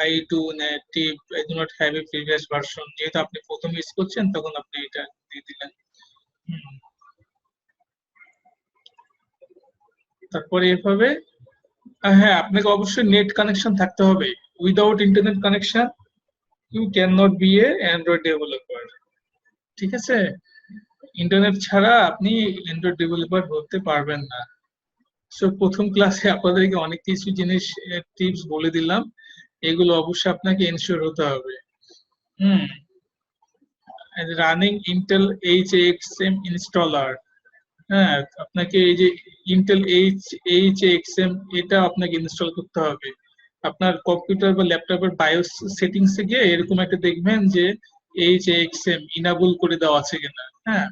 A: I do native I do not have a previous version, যেহেতু আপনি প্রথম ইউজ করছেন তখন আপনি এটা দিয়ে দিলেন। তারপরে এভাবে হ্যাঁ, আপনাকে অবশ্যই নেট কানেকশন থাকতে হবে। Without internet connection you can not be a Android developer, ঠিক আছে? ইন্টারনেট ছাড়া আপনি অ্যান্ড্রয়েড ডেভেলপার হতে পারবেন না। সো প্রথম ক্লাসে আপনাদেরকে অনেক কিছু জিনিস টিপস বলে দিলাম, এগুলো অবশ্যই আপনাকে এনশিওর হতে হবে। রানিং ইন্টেল HXM ইনস্টলার, হ্যাঁ, আপনাকে এই যে ইন্টেল এইচএক্সএম এটা আপনাকে ইনস্টল করতে হবে। আপনার কম্পিউটার বা ল্যাপটপের বায়োস সেটিংসে গিয়ে এরকম একটা দেখবেন যে এইচএক্সএম ইনাবল করে দেওয়া আছে কিনা। হ্যাঁ,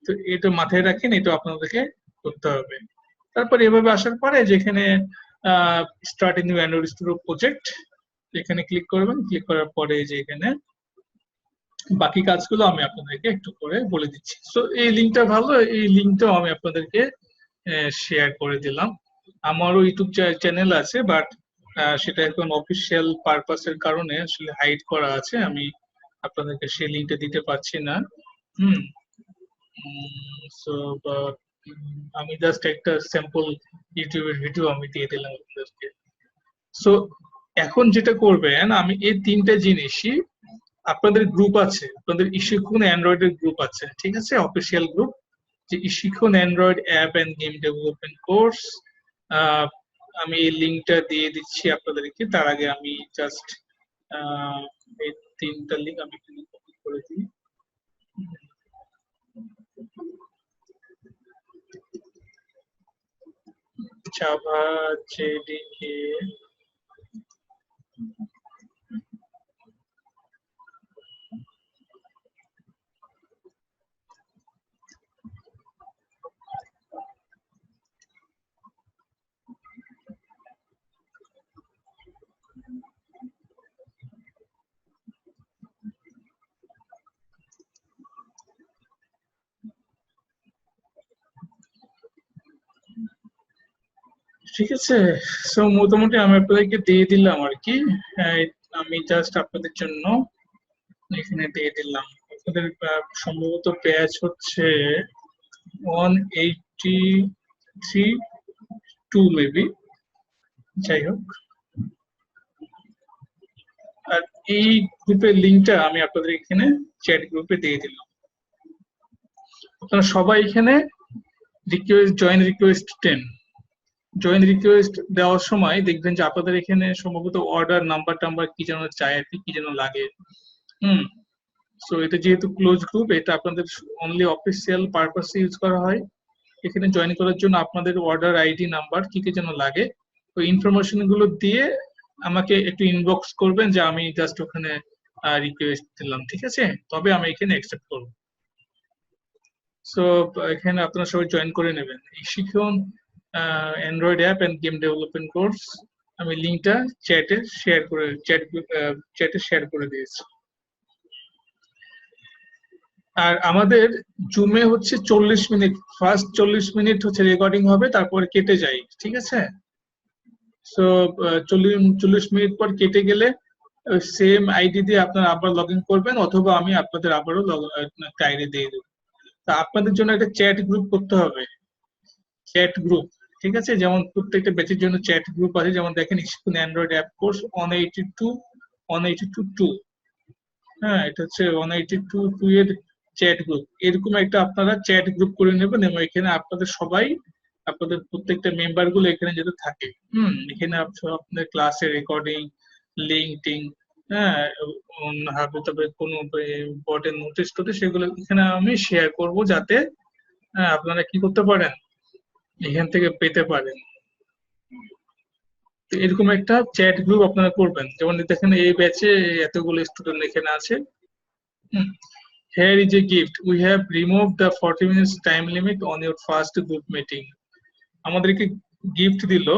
A: তো এটা মাথায় রাখেন, এটা আপনাদেরকে করতে হবে। তারপর এভাবে আসার পরে যেখানে start a new Android studio project, এখানে ক্লিক করবেন। ক্লিক করার পরে যে এখানে বাকি কাজগুলো আমি আপনাদেরকে একটু করে বলে দিচ্ছি। সো এই লিঙ্কটা ভালো, এই লিঙ্কটাও আমি আপনাদেরকে শেয়ার করে দিলাম। আমারও ইউটিউব চ্যানেল আছে, বাট সেটা এখন অফিসিয়াল পারপাসের কারণে আসলে হাইড করা আছে, আমি আপনাদেরকে সেই লিঙ্কটা দিতে পারছি না। হুম। সো আমি জাস্ট একটা স্যাম্পল ইউটিউবের ভিডিও আমি দিয়ে দিলাম আপনাদেরকে। সো এখন যেটা করবেন, আমি এই তিনটা জিনিসই, আপনাদের গ্রুপ আছে, আপনাদের ইশিখুন অ্যান্ড্রয়েড এর গ্রুপ আছে, ঠিক আছে, অফিসিয়াল গ্রুপ, যে eShikhun Android app and game development course. আমি এই লিঙ্কটা দিয়ে দিচ্ছি আপনাদেরকে। তার আগে আমি জাস্ট এই তিনটা লিঙ্ক আমি কপি করে দিই। জাভা জেডিকে ঠিক আছে। সো মোটামুটি আমি আপনাদেরকে দিয়ে দিলাম আর কি। হ্যাঁ, আমি জাস্ট আপনাদের জন্য এখানে দিয়ে দিলাম। আপনাদের সম্ভবত ব্যাচ হচ্ছে 183 মেবি, যাই হোক। আর এই গ্রুপের লিঙ্কটা আমি আপনাদের এখানে চ্যাট গ্রুপে দিয়ে দিলাম। আপনারা সবাই এখানে জয়েন রিকোয়েস্ট জয়েন রিকোয়েস্ট দেওয়ার সময় দেখবেন যে আপনাদের এখানে সম্ভবত অর্ডার নাম্বার টাম্বার কি যেন চায় আর কি যেন লাগে। হুম। সো এটা যেহেতু ক্লোজ গ্রুপ, এটা আপনাদের অনলি অফিসিয়াল পারপাসে ইউজ করা হয়। এখানে জয়েন করার জন্য আপনাদের অর্ডার আইডি নাম্বার কি কি যেন লাগে, ওই ইনফরমেশন গুলো দিয়ে আমাকে একটু ইনবক্স করবেন যে আমি জাস্ট ওখানে রিকোয়েস্ট দিলাম, ঠিক আছে, তবে আমি এখানে অ্যাকসেপ্ট করবো। সো এখানে আপনারা সবাই জয়েন করে নেবেন। এই শিখুন Android app and game development course, আমি লিঙ্কটা চ্যাটে শেয়ার করে দিয়েছি। আর আমাদের জুমে হচ্ছে 40 মিনিট, ফার্স্ট 40 মিনিট হচ্ছে রেকর্ডিং হবে, তারপরে কেটে যায়, ঠিক আছে। সো 40 মিনিট পর কেটে গেলে সেম আইডি দিয়ে আপনারা আবার লগ ইন করবেন, অথবা আমি আপনাদের আবারও আইডি দিয়ে দেবো। তা আপনাদের জন্য একটা চ্যাট গ্রুপ করতে হবে, চ্যাট গ্রুপ, ঠিক আছে। যেমন প্রত্যেকটা ব্যাচের জন্য চ্যাট গ্রুপ আছে, যেমন দেখেন ইশকুন অ্যান্ড্রয়েড অ্যাপ কোর্স 182 হ্যাঁ, এটা হচ্ছে 182 এর চ্যাট গ্রুপ। এরকম একটা আপনারা চ্যাট গ্রুপ করে নেবেন, এবং এখানে আপনাদের সবাই, আপনাদের প্রত্যেকটা মেম্বার গুলো এখানে যেতে থাকে। এখানে আপনাদের ক্লাসের রেকর্ডিং, লিঙ্কডিন, হ্যাঁ, তবে কোনো ইম্পর্টেন্ট নোটিশ টোটিস সেগুলো এখানে আমি শেয়ার করব, যাতে আপনারা কি করতে পারেন, এখান থেকে পেতে পারেন। তো এরকম একটা চ্যাট গ্রুপ আপনারা করবেন। যেমন দেখেন এই ব্যাচে এতগুলো স্টুডেন্ট এখানে আছে। Here is a gift. We have removed the 40 minutes time limit on your first group meeting. আমাদেরকে গিফট দিল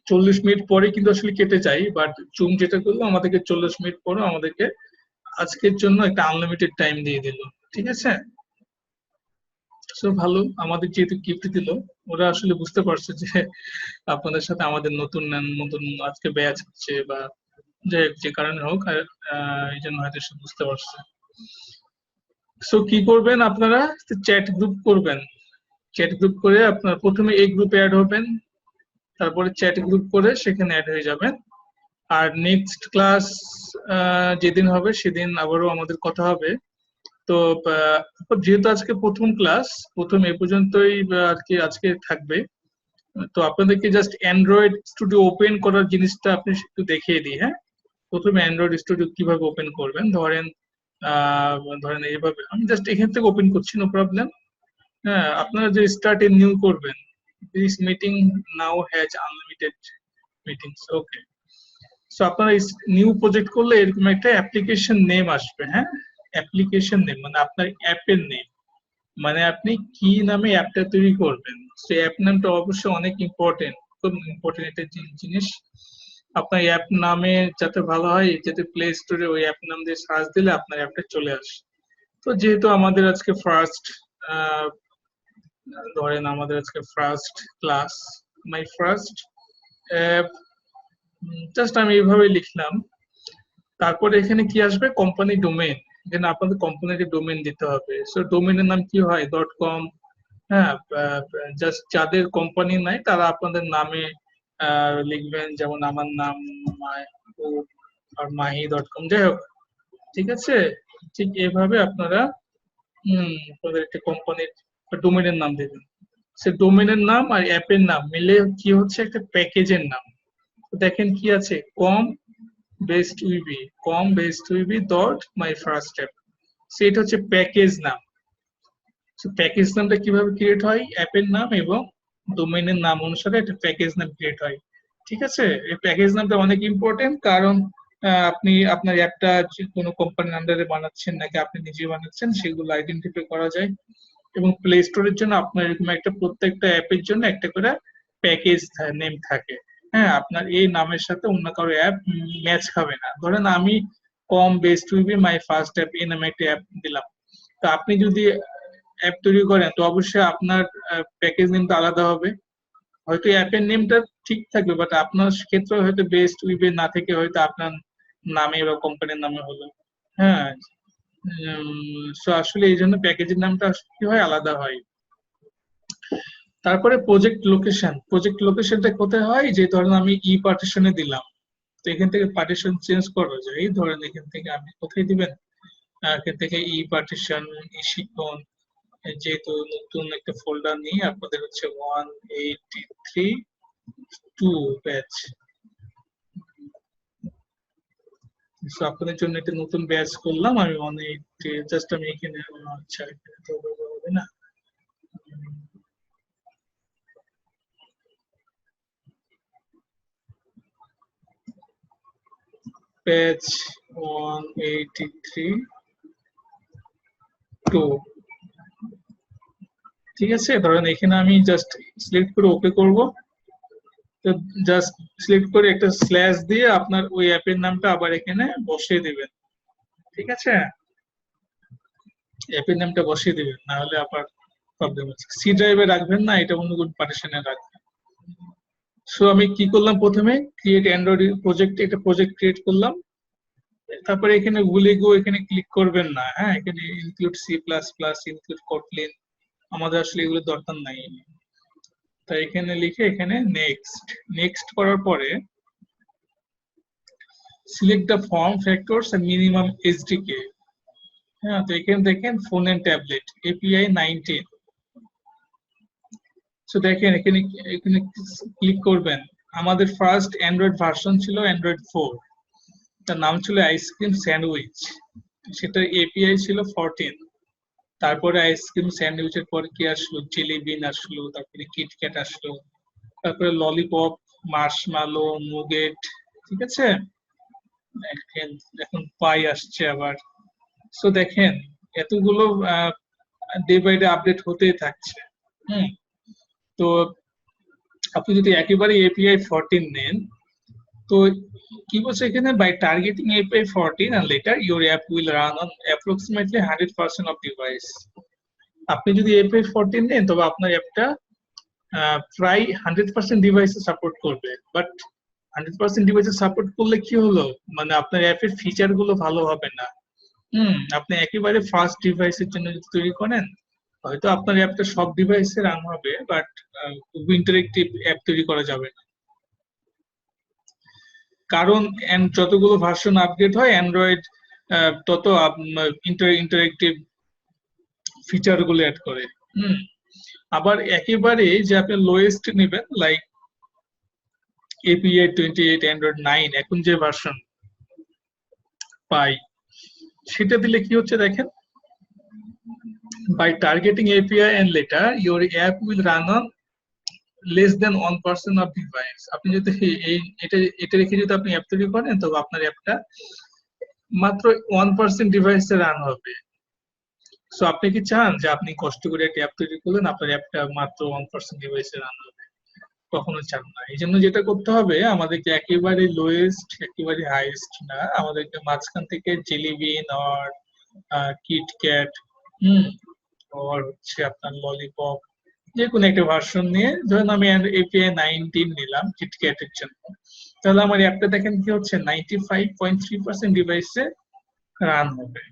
A: 40 মিনিট পরে, কিন্তু আসলে কেটে যায়, বাট জুম যেটা করলো আমাদেরকে 40 মিনিট পরে আমাদেরকে আজকের জন্য একটা আনলিমিটেড টাইম দিয়ে দিল, ঠিক আছে। সো ভালো, আমাদের যেহেতু গিফট দিল, ওরা আসলে বুঝতে পারছে যে আপনাদের সাথে আমাদের নতুন নতুন আজকে ব্যাচ হচ্ছে, বা যে কারণে হোক, এই জন্য হয়তো সে বুঝতে পারছে। সো কি করবেন আপনারা, চ্যাট গ্রুপ করবেন। চ্যাট গ্রুপ করে আপনার প্রথমে এই গ্রুপে অ্যাড হবেন, তারপরে চ্যাট গ্রুপ করে সেখানে অ্যাড হয়ে যাবেন। আর নেক্সট ক্লাস যেদিন হবে সেদিন আবারও আমাদের কথা হবে। তো যেহেতু আজকে প্রথম ক্লাস, প্রথম এ পর্যন্তই আর কি আজকে থাকবে। তো আপনাদেরকে জাস্ট অ্যান্ড্রয়েড স্টুডিও ওপেন করার জিনিসটা আপনি একটু দেখিয়ে দিই। হ্যাঁ, প্রথমে অ্যান্ড্রয়েড স্টুডিও কিভাবে ওপেন করবেন। ধরেন ধরেন এইভাবে আমি জাস্ট এখান থেকে ওপেন করছি, নো প্রবলেম। হ্যাঁ, আপনারা যে স্টার্ট এ নিউ করবেন, this meeting now has unlimited meetings, okay. So আপনারা নিউ প্রজেক্ট করলে এরকম একটা অ্যাপ্লিকেশন নেম আসবে। হ্যাঁ, অ্যাপ্লিকেশন নেম মানে আপনার অ্যাপের নেম, মানে আপনি কি নামে অ্যাপটা তৈরি করবেন। সে অ্যাপ নামটা অবশ্যই অনেক ইম্পর্টেন্ট, খুব ইম্পর্টেন্ট একটা জিনিস। আপনার অ্যাপ নামে যাতে ভালো হয়, যাতে প্লে স্টোরে ওই অ্যাপ নাম দিয়ে সার্চ দিলে আপনার অ্যাপটা চলে আসে। তো যেহেতু আমাদের আজকে ফার্স্ট, ধরেন আমাদের আজকে ফার্স্ট ক্লাস, মাই ফার্স্ট অ্যাপ, জাস্ট আমি এইভাবে লিখলাম। তারপরে এখানে কি আসবে, কোম্পানি ডোমেইন, এখানে আপনাদের কোম্পানির ডোমেইন দিতে হবে। সো ডোমেইনের নাম কি হয়, .com। হ্যাঁ, জাস্ট যাদের কোম্পানি নাই তারা আপনাদের নামে লিখবেন, যেমন আমার নাম মাহবুব আর mahi.com, যাই হোক, ঠিক আছে। ঠিক এভাবে আপনারা আপনাদের একটা কোম্পানির ডোমেইনের নাম দেবেন। সে ডোমেইনের নাম আর অ্যাপের নাম মিলে কি হচ্ছে, একটা প্যাকেজের নাম। দেখেন কি আছে, com-based.my-first-app, সেটা হচ্ছে প্যাকেজ নাম। প্যাকেজ নামটা কিভাবে ক্রিয়েট হয়, অ্যাপের নাম এবং ডোমেইনের নাম অনুসারে একটা প্যাকেজ নাম ক্রিয়েট হয়। ঠিক আছে, এই প্যাকেজ নামটা অনেক ইম্পর্টেন্ট, কারণ আপনি আপনার অ্যাপটা কোনো কোম্পানির আন্ডারে বানাচ্ছেন নাকি আপনি নিজে বানাচ্ছেন সেগুলো আইডেন্টিফাই করা যায়। এবং প্লে স্টোরের জন্য আপনার এরকম একটা প্রত্যেকটা অ্যাপের জন্য একটা করে প্যাকেজ নেম থাকে। হ্যাঁ, আপনার এই নামের সাথে অন্য কারো অ্যাপ ম্যাচ খাবে না। ধরেন আমি com-based.my-first-app এই নামে একটা অ্যাপ দিলাম, তো আপনি যদি অ্যাপ তৈরি করেন তো অবশ্যই আপনার প্যাকেজ নেমটা আলাদা হবে। হয়তো অ্যাপের নেমটা ঠিক থাকবে, বাট আপনার ক্ষেত্রে হয়তো বেস্ট উইবে না থেকে হয়তো আপনার নামে বা কোম্পানির নামে হলো। হ্যাঁ, সো আসলে এই জন্য প্যাকেজের নামটা কি হয়, আলাদা হয়। তারপরে প্রজেক্ট লোকেশনটা কোথায় হয়, যে ধরেন আমি পার্টিশনে দিলাম, তো এখান থেকে পার্টিশন চেঞ্জ করা যায়। ধরেন এখান থেকে আপনি কোথায় দিবেন, এখান থেকে পার্টিশন, শিক্ষণ, যেহেতু নতুন একটা ফোল্ডার নিয়ে আপনাদের হচ্ছে 183.2 ব্যাচ, আপনাদের জন্য একটা নতুন ব্যাচ করলাম আমি 180, জাস্ট আমি এখানে, আচ্ছা এখানে তো হবে না, ব্যাচ 183.2, ঠিক আছে। ধরেন এখানে আমি জাস্ট সিলেক্ট করে ওকে করব, তো জাস্ট সিলেক্ট করে একটা স্ল্যাশ দিয়ে আপনার ওই অ্যাপের নামটা আবার এখানে বসিয়ে দিবেন। ঠিক আছে, অ্যাপের নামটা বসিয়ে দিবেন, না হলে আবার প্রবলেম হচ্ছে। সি ড্রাইভে রাখবেন না, এটা অন্য কোন পার্টিশনে রাখবেন। সো আমি কি করলাম, প্রথমে ক্রিয়েট অ্যান্ড্রয়েড প্রজেক্ট, একটা প্রজেক্ট ক্রিয়েট করলাম। তারপরে এখানে ভুলে গো এখানে ক্লিক করবেন না। হ্যাঁ, এখানে ইনক্লুড C++, ইনক্লুড কোটলিন, আমাদের আসলে এগুলো দরকার নাই। তাই এখানে লিখে এখানে নেক্সট করার পরে select the form factors and minimum SDK. হ্যাঁ, তো এখানে দেখেন phone and tablet API 19। So দেখেন এখানে এখানে ক্লিক করবেন। আমাদের ফার্স্ট অ্যান্ড্রয়েড ভার্সন ছিল অ্যান্ড্রয়েড 4, তার নাম ছিল আইসক্রিম স্যান্ডউইচ, সেটার API ছিল 14। তারপরে আইসক্রিম স্যান্ডউইচের পর কি আসলো, জেলি বিন আসলো, তারপরে কিটক্যাট আসলো, তারপরে ললিপপ, মার্শমালো, নুগেট, ঠিক আছে। এখন পাই আসছে আবার। সো দেখেন এতগুলো ডে বাই ডে আপডেট হতেই থাকছে। হুম, তো আপনি যদি একেবারে API 14 নেন, তো কি বলছে এখানে, by targeting API 14 and later your app will run on approximately 100% of device। আপনি যদি API 14 নেন তবে আপনার অ্যাপটা প্রায় 100% ডিভাইসে সাপোর্ট করবে। বাট 100% ডিভাইসে সাপোর্ট করলে কি হলো, মানে আপনার অ্যাপের ফিচার গুলো ভালো হবে না। আপনি একেবারে ফার্স্ট ডিভাইসের জন্য যদি তৈরি করেন, হয়তো আপনার অ্যাপটা সব ডিভাইসে রান হবে, বাট ইন্টারেক্টিভ অ্যাপ তৈরি করা যাবে না। কারণ যতগুলো ভার্সন আপডেট হয় অ্যান্ড্রয়েড তত ইন্টারেক্টিভ ফিচার গুলো অ্যাড করে। আবার একেবারে যে আপনি লোয়েস্ট নেবেন, লাইক API 28, অ্যান্ড্রয়েড 9, এখন যে ভার্সন পাই, সেটা দিলে কি হচ্ছে দেখেন, by targeting API and later your app will run on less than 1% of device. আপনি যদি এটা রেখে যদি আপনি অ্যাপ তৈরি করেন, তবে আপনার অ্যাপটা মাত্র 1% ডিভাইসে রান হবে। সো আপনি কি চান যে আপনি কষ্ট করে একটা অ্যাপ তৈরি করলেন, আপনার অ্যাপটা মাত্র 1% ডিভাইসে রান হবে? কখনো চান না। এই জন্য যেটা করতে হবে, আমাদেরকে একেবারে লোয়েস্ট একেবারে হাইয়েস্ট না, আমাদেরকে মাঝখান থেকে জেলি বিন আর কিটক্যাট আর হচ্ছে আপনার ললিপপ, যে কোনো একটা ভার্সন নিয়ে, ধরুন আমি এপিআই 19 নিলাম কিটক্যাটের জন্য, তাহলে আমার অ্যাপটা দেখেন কি হচ্ছে 95.3% ডিভাইসে রান হবে।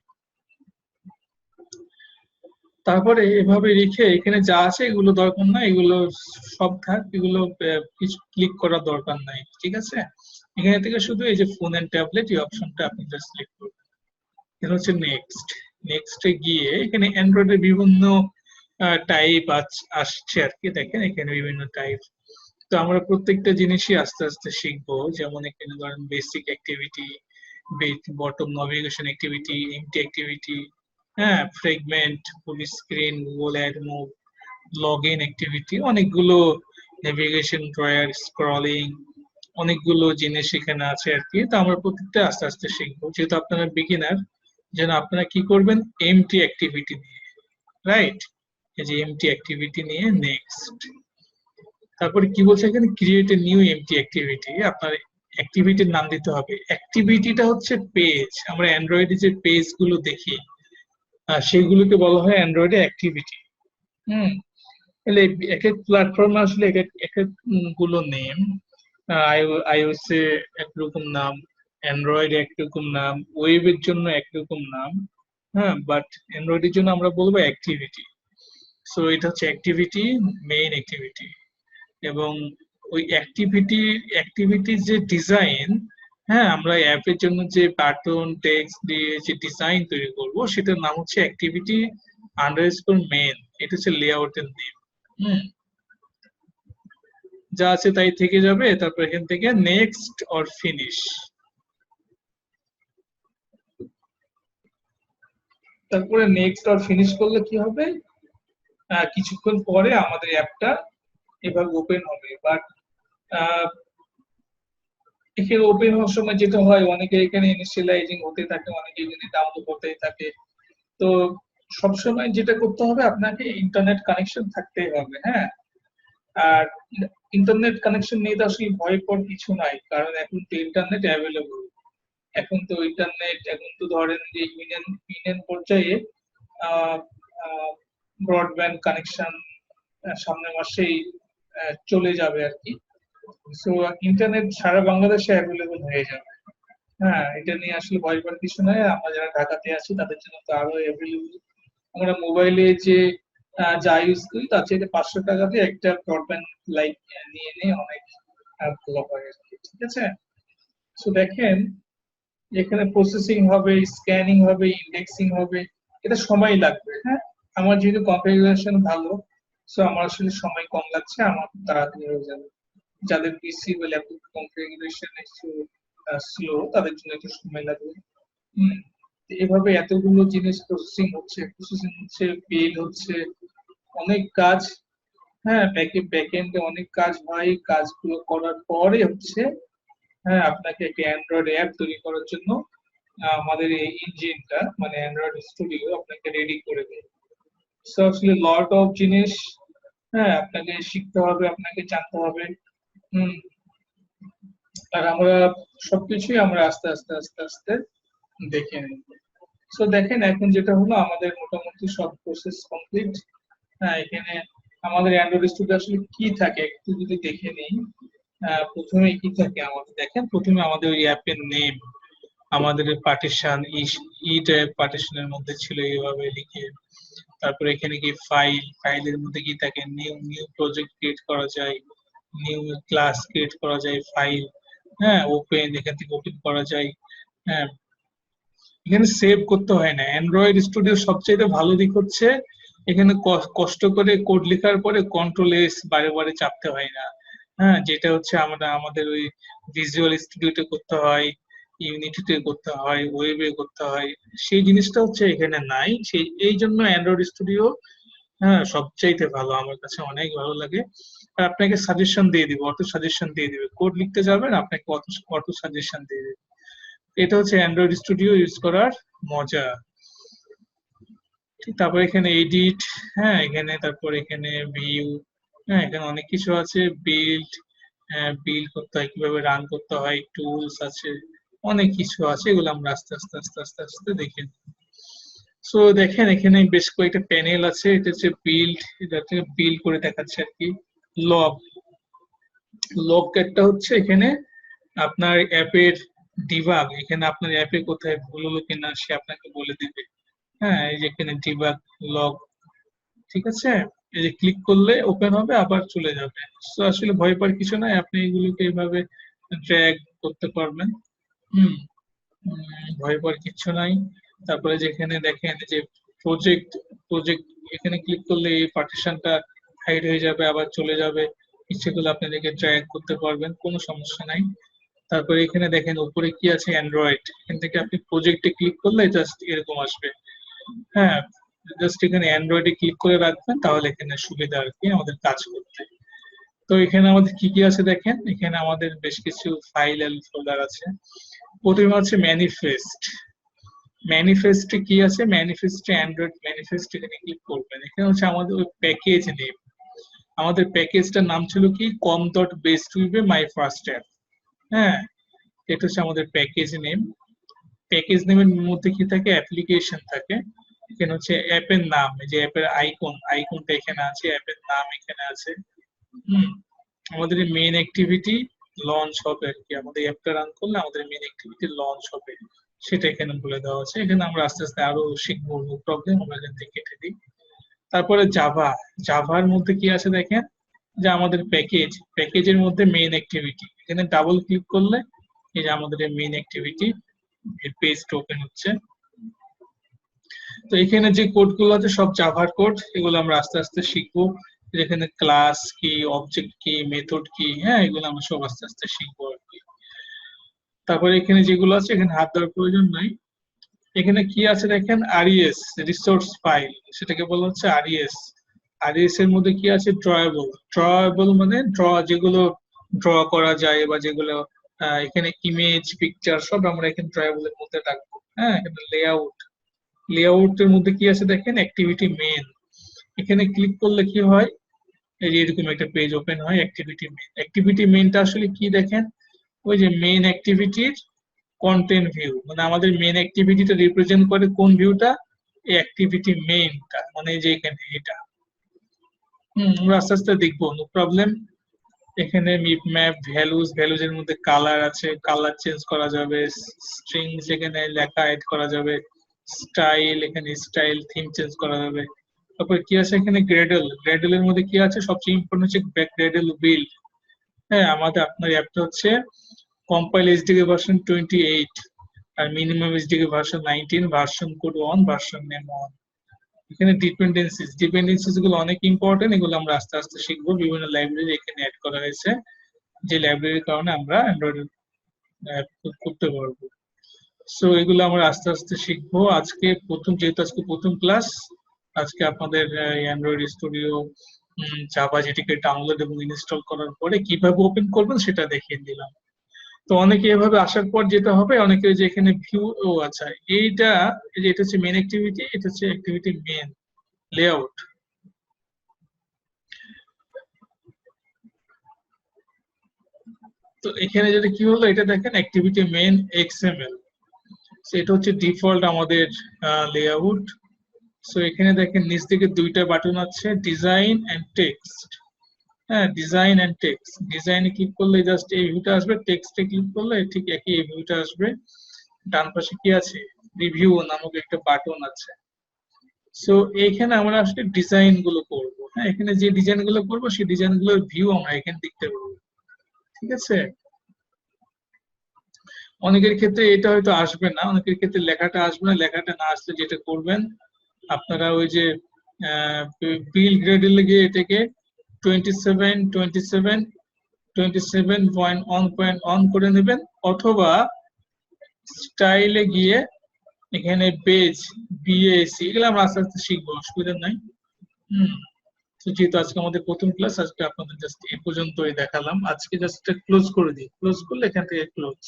A: তারপরে এভাবে রেখে এখানে যা আছে এগুলো দরকার না, এগুলো সব থাক, এগুলো কিছু ক্লিক করার দরকার নাই, ঠিক আছে। এখানে থেকে শুধু এই যে ফোন এন্ড ট্যাবলেট এই অপশনটা আপনি জাস্ট ক্লিক করবেন। এটা হচ্ছে নেক্সট। নেক্সটে গিয়ে এখানে অ্যান্ড্রয়েডের বিভিন্ন টাইপ আসছে আর কি, দেখেন এখানে বিভিন্ন টাইপ। তো আমরা প্রত্যেকটা জিনিসই আস্তে আস্তে শিখবো। যেমন এখানে ধরেন basic activity, bottom navigation activity, empty activity, হ্যাঁ, fragment, full screen, Google admob, log in activity, অনেকগুলো নেভিগেশন, ড্রয়ার, স্ক্রলিং, অনেকগুলো জিনিস এখানে আছে আর কি। তো আমরা প্রত্যেকটা আস্তে আস্তে শিখবো, যেহেতু আপনারা বিগিনার, যেন আপনারা কি করবেন এমটি অ্যাক্টিভিটি নিয়ে, রাইট। এই যে এমটি অ্যাক্টিভিটি নিয়ে নেক্সট। তারপরে কি বলছে এখানে, create a new empty activity. আপনার অ্যাক্টিভিটির নাম দিতে হবে। অ্যাক্টিভিটিটা হচ্ছে পেজ, আমরা অ্যান্ড্রয়েডে যে পেজ গুলো দেখি সেগুলোকে বলা হয় অ্যান্ড্রয়েডে অ্যাক্টিভিটি। তাহলে এক এক প্ল্যাটফর্মে আসলে এক এক গুলো নেম, আইওএস এ একরকম নাম, অ্যান্ড্রয়েড একরকম নাম, ওয়েবের জন্য একরকম নাম, হ্যাঁ, বাট অ্যান্ড্রয়েডের জন্য আমরা বলবো অ্যাক্টিভিটি। সো এটা হচ্ছে অ্যাক্টিভিটি, মেইন অ্যাক্টিভিটি। এবং ওই অ্যাক্টিভিটির যে ডিজাইন, হ্যাঁ, আমরা অ্যাপের জন্য যে বাটন টেক্সট দিয়ে যে ডিজাইন তৈরি করব, সেটার নাম হচ্ছে অ্যাক্টিভিটি আন্ডারস্কোর মেইন। এটা হচ্ছে লেআউটের নেম। যা আছে তাই থেকে যাবে। তারপর এখান থেকে নেক্সট অর ফিনিশ। তারপরে নেক্সট অর ফিনিশ করলে কি হবে, কিছুক্ষণ পরে আমাদের অ্যাপটা এভাবে ওপেন হবে। বাট এখানে ওপেন হওয়ার সময় যেটা হয়, অনেকে এখানে ইনিশিয়ালাইজিং হতে থাকে, অনেকে এখানে ডাউনলোড করতেই থাকে। তো সবসময় যেটা করতে হবে, আপনাকে ইন্টারনেট কানেকশন থাকতেই হবে, হ্যাঁ। আর ইন্টারনেট কানেকশন নিয়ে তো আসলে ভয় পাওয়ার কিছু নাই, কারণ এখন তো ইন্টারনেট অ্যাভেলেবল। এখন তো ধরেন যে ইউনিয়ন পর্যায়ে ব্রডব্যান্ড কানেকশন সামনের মাসেই চলে যাবে আর কি। সো ইন্টারনেট সারা বাংলাদেশে অ্যাভেলেবল হয়ে যাবে। হ্যাঁ, এটা নিয়ে আসলে ভয় পাওয়ার কিছু নয়। আমরা যারা ঢাকাতে আছি তাদের জন্য তো আরো অ্যাভেলেবল। আমরা মোবাইলে যে যা ইউজ করি তার চাইতে 500 টাকাতে একটা ব্রডব্যান্ড লাইট নিয়ে অনেক ভালো হয় আর কি, ঠিক আছে। সো দেখেন এখানে প্রসেসিং হবে, স্ক্যানিং হবে, ইন্ডেক্সিং হবে, এটা সময় লাগবে, হ্যাঁ। আমার যেহেতু কনফিগারেশন ভালো, সো আমার আসলে সময় কম লাগছে, আমার তাড়াতাড়ি হয়ে যাবে। যাদের পিসি বা ল্যাপটপ কনফিগারেশন একটু স্লো, তাদের জন্য একটু সময় লাগবে। এভাবে এতগুলো জিনিস প্রসেসিং হচ্ছে, বিল হচ্ছে, অনেক কাজ, হ্যাঁ, ব্যাকএন্ডে অনেক কাজ হয়। কাজগুলো করার পরে হচ্ছে, হ্যাঁ, আপনাকে একটা অ্যান্ড্রয়েড অ্যাপ তৈরি করার জন্য আমাদের এই ইঞ্জিনটা মানে অ্যান্ড্রয়েড স্টুডিও আপনাকে রেডি করে দেয়। সো আসলে লট অফ জিনিস, হ্যাঁ, আপনাকে শিখতে হবে, আপনাকে জানতে হবে। হুম আর আমরা সবকিছুই আমরা আস্তে আস্তে আস্তে আস্তে দেখে নিই। সো দেখেন এখন যেটা হলো, আমাদের মোটামুটি সব প্রসেস কমপ্লিট। হ্যাঁ, এখানে আমাদের অ্যান্ড্রয়েড স্টুডিও আসলে কি থাকে একটু যদি দেখে নিই। প্রথমে কি থাকে আমাদের, দেখেন প্রথমে আমাদের ওই অ্যাপের নেম, আমাদের পার্টিশন ই টাইপ পার্টিশনের মধ্যে ছিল এইভাবে লিখে। তারপরে এখানে কি ফাইলের মধ্যে কি থাকে, নিউ প্রজেক্ট ক্রিয়েট করা যায়, নিউ ক্লাস ক্রিয়েট করা যায়, ফাইল, হ্যাঁ, ওপেন, এখান থেকে ওপেন করা যায়, হ্যাঁ। এখানে সেভ করতে হয় না। অ্যান্ড্রয়েড স্টুডিও সবচেয়ে ভালো দিক হচ্ছে এখানে কষ্ট করে কোড লেখার পরে কন্ট্রোল এস বারে বারে চাপতে হয় না, হ্যাঁ, যেটা হচ্ছে আমরা আমাদের ওই ভিজুয়াল স্টুডিওতে করতে হয়। ইউনিটিতে করতে হয়, ওয়েবে করতে হয়, সেই জিনিসটা হচ্ছে এখানে নাই। সেই এই জন্য অ্যান্ড্রয়েড স্টুডিও হ্যাঁ সবচাইতে ভালো, আমার কাছে অনেক ভালো লাগে। আর আপনাকে সাজেশন দিয়ে দিবে, অটো সাজেশন দিয়ে দিবে, কোড লিখতে যাবেন আপনাকে অটো অটো সাজেশন দিয়ে দিবে। এটা হচ্ছে অ্যান্ড্রয়েড স্টুডিও ইউজ করার মজা। ঠিক, তারপর এখানে এডিট, হ্যাঁ এখানে, তারপর এখানে ভিউ, হ্যাঁ এখানে অনেক কিছু আছে, বিল্ড, হ্যাঁ বিল্ড করতে হয়, কিভাবে রান করতে হয়, টুলস আছে, অনেক কিছু আছে, এগুলো আমরা আস্তে আস্তে আস্তে আস্তে আস্তে দেখে নিই। সো দেখেন এখানে বেশ কয়েকটা প্যানেল আছে, এটা হচ্ছে বিল্ড, এটা হচ্ছে বিল্ড করে দেখাচ্ছে আর কি। লগ, লগ একটা হচ্ছে এখানে আপনার অ্যাপের ডিবাগ, এখানে আপনার অ্যাপে কোথায় ভুল হলো কিনা সে আপনাকে বলে দিবে। হ্যাঁ এই যে এখানে ডিবাগ লগ, ঠিক আছে, এই যে ক্লিক করলে ওপেন হবে আবার চলে যাবে। তো আসলে ভয় পাওয়ার কিছু নাই, আপনি এগুলোকে এইভাবে ড্র্যাগ করতে পারবেন। হুম, ভয় পাওয়ার কিছু নাই। তারপরে যেখানে দেখেন যে প্রজেক্ট, প্রজেক্ট এখানে ক্লিক করলে এই পার্টিশনটা হাইড হয়ে যাবে আবার চলে যাবে, ইচ্ছে করলে আপনি এটাকে ড্র্যাগ করতে পারবেন, কোনো সমস্যা নাই। তারপরে এখানে দেখেন উপরে কি আছে, অ্যান্ড্রয়েড, এখান থেকে আপনি প্রজেক্টে ক্লিক করলে জাস্ট এরকম আসবে। হ্যাঁ, জাস্ট এখানে অ্যান্ড্রয়েডে ক্লিক করে রাখবেন, তাহলে এখানে সুবিধা আর কি আমাদের কাজ করতে। তো এখানে আমাদের কি কি আছে দেখেন, এখানে আমাদের বেশ কিছু ফাইল এন্ড ফোল্ডার আছে। প্রথমে আছে ম্যানিফেস্ট, ম্যানিফেস্টে কি আছে, ম্যানিফেস্টে অ্যান্ড্রয়েড ম্যানিফেস্ট, এখানে ক্লিক করবেন। এখানে হচ্ছে আমাদের ওই প্যাকেজ নেম, আমাদের প্যাকেজটার নাম ছিল কি কম ডট বেস্ট উইবে মাই ফার্স্ট অ্যাপ। হ্যাঁ, এটা হচ্ছে আমাদের প্যাকেজ নেম। প্যাকেজ নেমের মধ্যে কি থাকে, অ্যাপ্লিকেশন থাকে, এখানে হচ্ছে অ্যাপের নাম, এই যে অ্যাপের আইকন, আইকনটা এখানে আছে, অ্যাপের নাম এখানে আছে। হুম, আমাদের মেইন অ্যাক্টিভিটি লঞ্চ হবে আর কি, আমাদের অ্যাপটা রান করলে আমাদের মেইন অ্যাক্টিভিটি লঞ্চ হবে, সেটা এখানে বলে দেওয়া আছে। এখানে আমরা আস্তে আস্তে আরো শিখবো, নো প্রবলেম, আমরা এখান থেকে কেটে দিই। তারপরে জাভা, জাভার মধ্যে কি আছে দেখেন, যে আমাদের প্যাকেজ, প্যাকেজের মধ্যে মেইন অ্যাক্টিভিটি, এখানে ডাবল ক্লিক করলে এই যে আমাদের মেইন অ্যাক্টিভিটি পেজটা ওপেন হচ্ছে। তো এখানে যে কোড গুলো আছে সব জাভার কোড, এগুলো আমরা আস্তে আস্তে শিখবো। যেখানে ক্লাস কি, অবজেক্ট কি, মেথড কি, হ্যাঁ এগুলো আমরা সব আস্তে আস্তে শিখবো আর কি। তারপরে এখানে যেগুলো আছে এখানে হাত দেওয়ার প্রয়োজন নাই। এখানে কি আছে দেখেন, আরইএস রিসোর্স ফাইল, সেটাকে বলা হচ্ছে আরইএস। আরইএস এর মধ্যে কি আছে, ড্রয়েবল, ড্রয়েবল মানে ড্র, যেগুলো ড্র করা যায় বা যেগুলো এখানে ইমেজ পিকচার সব আমরা এখানে ড্রয়েবলের মধ্যে রাখবো। হ্যাঁ, এখানে লেআউট, লেআউটের মধ্যে কি আছে দেখেন, অ্যাক্টিভিটি মেইন, এখানে ক্লিক করলে কি হয়, এই যে এরকম একটা পেজ ওপেন হয়, অ্যাক্টিভিটি মেইন। অ্যাক্টিভিটি মেইনটা আসলে কি দেখেন, ওই যে মেইন অ্যাক্টিভিটির কন্টেন্ট ভিউ, মানে আমাদের মেইন অ্যাক্টিভিটিটা রিপ্রেজেন্ট করে কোন ভিউটা, এই অ্যাক্টিভিটি মেইনটা, মানে যে এখানে এটা। আমরা আস্তে আস্তে দেখবো, নো প্রবলেম। এখানে মিপ ম্যাপ, ভ্যালুজ, ভ্যালুজ এর মধ্যে কালার আছে, কালার চেঞ্জ করা যাবে, স্ট্রিংস এখানে লেখা এড করা যাবে, স্টাইল, এখানে স্টাইল থিম চেঞ্জ করা যাবে। তারপর কি আছে এখানে, গ্রেডল, গ্রেডল এর মধ্যে কি আছে, সবচেয়ে ইম্পর্টেন্ট হচ্ছে গ্রেডল বিল্ড। হ্যাঁ, আমাদের আপনার অ্যাপটা হচ্ছে কম্পাইল এসডিকে ভার্সন 28 আর minimum SDK version 19, version code 1, version name 1। এখানে ডিপেন্ডেন্সিস, ডিপেন্ডেন্সিস গুলো অনেক ইম্পর্টেন্ট, এগুলো আমরা আস্তে আস্তে শিখবো। বিভিন্ন লাইব্রেরি এখানে অ্যাড করা হয়েছে, যে লাইব্রেরির কারণে আমরা অ্যান্ড্রয়েড অ্যাপ করতে পারবো। সো এগুলো আমরা আস্তে আস্তে শিখবো। আজকে প্রথম, যেহেতু আজকে প্রথম ক্লাস, আজকে আপনাদের অ্যান্ড্রয়েড স্টুডিও জাভা যেটিকে ডাউনলোড এবং ইনস্টল করার পরে কিভাবে ওপেন করবেন সেটা দেখিয়ে দিলাম। তো অনেকে এভাবে আসার পর যেটা হবে, অনেকে যে এখানে ভিউ, ও আচ্ছা এইটা, এই যে এটা হচ্ছে মেন অ্যাক্টিভিটি, এটা হচ্ছে অ্যাক্টিভিটি মেন লেআউট। তো এখানে যেটা কি হলো, এটা দেখেন অ্যাক্টিভিটি মেন এক্সএমএল, এটা হচ্ছে ডিফল্ট আমাদের লেআউট। সো এখানে দেখেন নিচ দিকে দুইটা বাটন আছে, ডিজাইন এন্ড টেক্সট। হ্যাঁ, ডিজাইন এন্ড টেক্সট, ডিজাইনে ক্লিক করলে জাস্ট এই ভিউটা আসবে, টেক্সটে ক্লিক করলে ঠিক একই এই ভিউটা আসবে। ডান পাশে কি আছে, রিভিউ নামক একটা বাটন আছে। সো এইখানে আমরা আসলে ডিজাইন গুলো করবো। হ্যাঁ, এখানে যে ডিজাইন গুলো করবো সেই ডিজাইন গুলোর ভিউ আমরা এখানে দেখতে পাবো, ঠিক আছে। অনেকের ক্ষেত্রে এটা হয়তো আসবে না, অনেকের ক্ষেত্রে লেখাটা আসবে না, লেখাটা না আসলে যেটা করবেন আপনারা ওই যে বিল গ্রেডে গিয়ে এটাকে 27 27 27.1.1 করে নেবেন, অথবা স্টাইলে গিয়ে এখানে পেজ বিএসি এগুলো আমরা আস্তে আস্তে শিখবো, অসুবিধা নাই। হুম। তো যেহেতু আজকে আমাদের প্রথম ক্লাস, আজকে আপনাদের জাস্ট এই পর্যন্তই দেখালাম। আজকে জাস্ট ক্লোজ করে দিই, ক্লোজ করলে এখান থেকে ক্লোজ।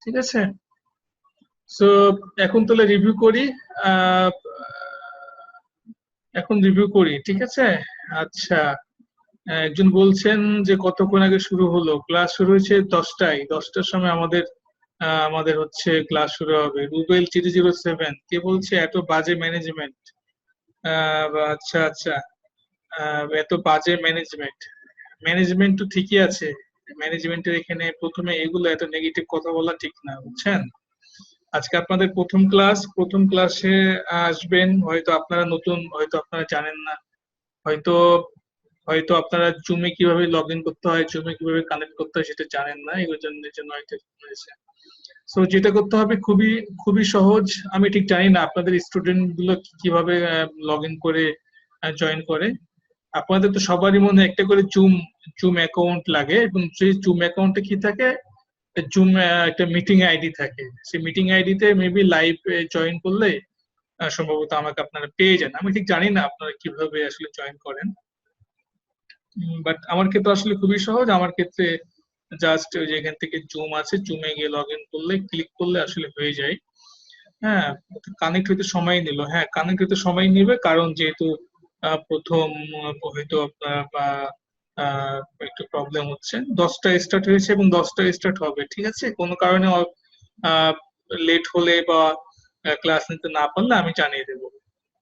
A: ঠিক আছে, সো এখন তাহলে রিভিউ করি। আহ, এখন রিভিউ করি, ঠিক আছে। আচ্ছা, একজন বলছেন যে কতক্ষণ আগে শুরু হলো, ক্লাস শুরু হয়েছে 10টায়, 10টার সময় আমাদের আমাদের হচ্ছে ক্লাস শুরু হবে। রুবেল 007 কে বলছে এত বাজে ম্যানেজমেন্ট। আচ্ছা আচ্ছা, এত বাজে ম্যানেজমেন্ট। ম্যানেজমেন্ট তো ঠিকই আছে, ম্যানেজমেন্টের এখানে প্রথমে এগুলো এত নেগেটিভ কথা বলা ঠিক না, বুঝছেন। আজকে আপনাদের প্রথম ক্লাস, প্রথম ক্লাসে আসবেন, হয়তো আপনারা নতুন, হয়তো আপনারা জানেন না, হয়তো হয়তো আপনারা জুমে কিভাবে লগ ইন করতে হয়, জুমে কিভাবে কানেক্ট করতে হয় সেটা জানেন না, এগুলোর জন্য হয়তো হয়েছে। সো যেটা করতে হবে খুবই খুবই সহজ। আমি ঠিক জানি না আপনাদের স্টুডেন্ট গুলো কিভাবে লগ ইন করে জয়েন করে। আপনাদের তো সবারই মনে একটা করে জুম জুম অ্যাকাউন্ট লাগে, এবং সেই জুম অ্যাকাউন্টে কি থাকে, জুম একটা মিটিং আইডি থাকে। সেই মিটিং আইডিতে মেবি লাইভ জয়েন করলে সম্ভবত আমাকে আপনারা পেয়ে যান। আমি ঠিক জানি না আপনারা কিভাবে আসলে জয়েন করেন, বাট আমার ক্ষেত্রে আসলে খুবই সহজ। আমার ক্ষেত্রে জাস্ট ওই যে এখান থেকে জুম আছে, জুমে গিয়ে লগ ইন করলে, ক্লিক করলে আসলে হয়ে যায়। হ্যাঁ, কানেক্ট হইতে সময় নিল, হ্যাঁ কানেক্ট হইতে সময় নিবে, কারণ যেহেতু প্রথম হয়তো আপনার বা একটু প্রবলেম হচ্ছে। 10টায় স্টার্ট হয়েছে এবং 10টায় স্টার্ট হবে, ঠিক আছে। কোনো কারণে লেট হলে বা ক্লাস নিতে না পারলে আমি জানিয়ে দেবো।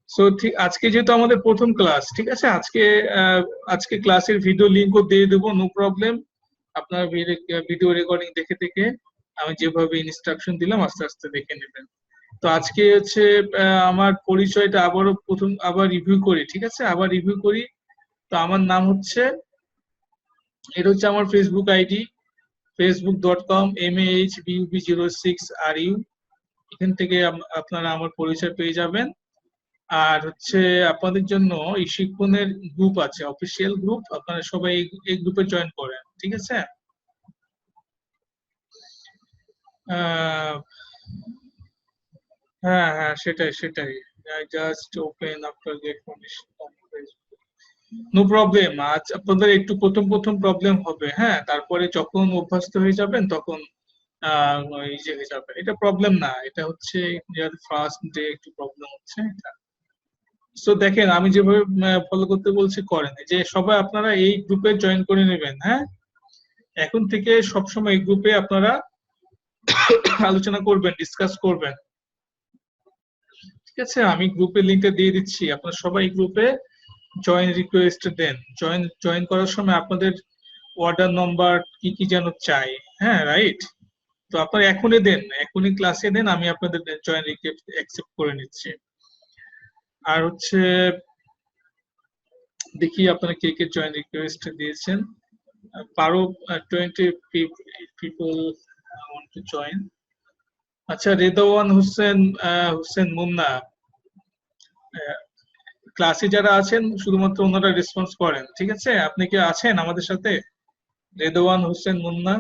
A: সো ঠিক আজকে যেহেতু আমাদের প্রথম ক্লাস, ঠিক আছে, আজকে ক্লাসের ভিডিও লিঙ্কও দিয়ে দেবো, নো প্রবলেম। আপনার ভিডিও রেকর্ডিং দেখে দেখে আমি যেভাবে ইনস্ট্রাকশন দিলাম আস্তে আস্তে দেখে নেবেন। তো আজকে হচ্ছে আমার পরিচয়টা আবার রিভিউ করি, ঠিক আছে, আবার রিভিউ করি। তো আমার নাম হচ্ছে, এটা হচ্ছে আমার ফেসবুক আইডি, facebook.com/mahbub06ru। এখান থেকে আপনারা আমার পরিচয় পেয়ে যাবেন। আর হচ্ছে আপনাদের জন্য এই শিক্ষণের গ্রুপ আছে, অফিসিয়াল গ্রুপ, আপনারা সবাই এই গ্রুপে জয়েন করেন, ঠিক আছে। আহ, হ্যাঁ হ্যাঁ, সেটাই সেটাই। Just open after get permission. No problem, আজ আপনাদের একটু প্রথম প্রথম প্রবলেম হবে, হ্যাঁ, তারপরে যখন অভ্যস্ত হয়ে যাবেন তখন ইজি হয়ে যাবে। এটা প্রবলেম না, এটা হচ্ছে ফার্স্ট ডে একটু প্রবলেম হচ্ছে এটা। সো দেখেন, আমি যেভাবে ফলো করতে বলছি করেন, যে সবাই আপনারা এই গ্রুপে জয়েন করে নেবেন, হ্যাঁ। এখন থেকে সবসময় এই গ্রুপে আপনারা আলোচনা করবেন, ডিসকাস করবেন, ঠিক আছে। আমি গ্রুপের লিঙ্কটা দিয়ে দিচ্ছি, আপনারা সবাই গ্রুপে জয়েন রিকোয়েস্ট দেন। জয়েন করার সময় আপনাদের অর্ডার নাম্বার কি কি যেন চাই, হ্যাঁ রাইট। তো আপনারা এখনই দেন, এখনই ক্লাসে দেন, আমি আপনাদের জয়েন রিকোয়েস্ট অ্যাকসেপ্ট করে নিচ্ছি। আর হচ্ছে দেখি আপনারা কে কে জয়েন রিকোয়েস্ট দিয়েছেন। 20 পিপল ওয়ান্ট টু জয়েন। আচ্ছা, রেদওয়ান হোসেন, হোসেন মুন্না, ক্লাসে যারা আছেন শুধুমাত্র ওনারা রেসপন্স করেন, ঠিক আছে। আপনি কি আছেন আমাদের সাথে? Redwan Hossain Munna,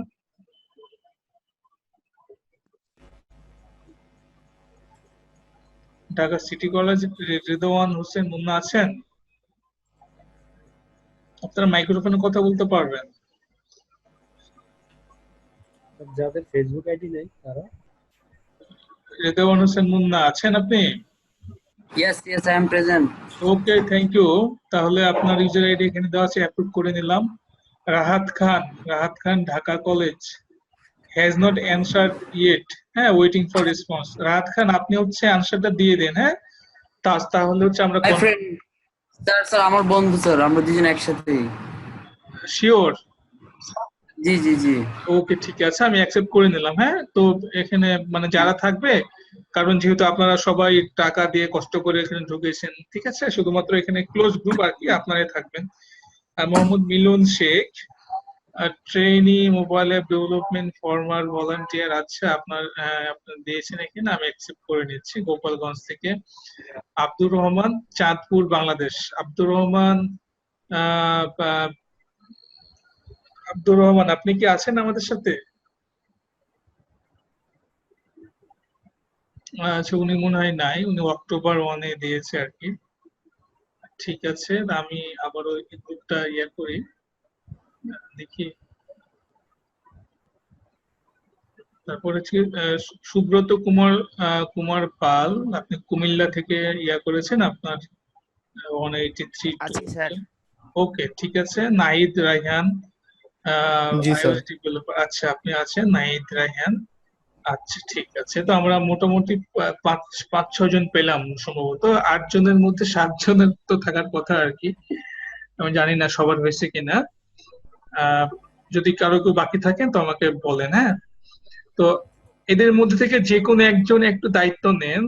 A: Dhaka city college. রেদওয়ান হোসেন মুন্না আছেন? আপনারা মাইক্রোফোনে কথা বলতে পারবেন।
C: যাদের ফেসবুক আইডি নেই তারা।
A: রেদওয়ান হোসেন মুন্না আছেন আপনি?
D: Yes, yes, I am present.
A: Okay, thank you. তাহলে আপনার ইউজার আইডি এখানে দেওয়া আছে, অ্যাপ্রুভ করে নিলাম। Rahat Khan, Rahat Khan, Dhaka college, has not answer yet, হ্যাঁ, waiting for response. Rahat Khan, আপনি হচ্ছে অ্যানসারটা দিয়ে দেন, হ্যাঁ। তাহলে হচ্ছে আমরা
D: My friend, স্যার আমার বন্ধু স্যার, আমরা দুজন একসাথে।
A: শিওর।
D: জি জি জি।
A: ওকে, ঠিক আছে, আমি অ্যাকসেপ্ট করে নিলাম, হ্যাঁ। তো এখানে মানে যারা থাকবে, কারণ যেহেতু আপনারা সবাই টাকা দিয়ে কষ্ট করে এখানে ঢুকেছেন, ঠিক আছে, শুধুমাত্র এখানে ক্লোজ গ্রুপ আর কি, আপনারাই থাকবেন। Mohammad Milon Sheikh, trainee mobile app development former volunteer, আচ্ছা আপনার দিয়েছেন এখানে, আমি অ্যাকসেপ্ট করে নিচ্ছি। গোপালগঞ্জ থেকে আব্দুর রহমান, চাঁদপুর বাংলাদেশ। আব্দুর রহমান, আহ, আহ, আব্দুর রহমান, আপনি কি আছেন আমাদের সাথে? আচ্ছা, উনি মনে হয় নাই, উনি অক্টোবর 1-এ দিয়েছে আর কি। ঠিক আছে, আমি আবারও এই গ্রুপটা করি, দেখি। তারপর হচ্ছে সুব্রত কুমার কুমার পাল, আপনি কুমিল্লা থেকে করেছেন আপনার 183
E: আছি স্যার।
A: ওকে, ঠিক আছে। নাহিদ রায়হান,
B: জি স্যার।
A: iOS ডেভেলপার, আচ্ছা আপনি আছেন নাহিদ রায়হান। আচ্ছা ঠিক আছে, তো আমরা মোটামুটি পাঁচ পাঁচ ছয় জন পেলাম, সম্ভবত 8 জনের মধ্যে 7 জনের তো থাকার কথা আর কি। আমি জানি না সবার হয়েছে কিনা। আহ যদি কারো কেউ বাকি থাকেন তো আমাকে বলেন, হ্যাঁ। তো এদের মধ্যে থেকে যে কোনো একজন একটু দায়িত্ব নেন।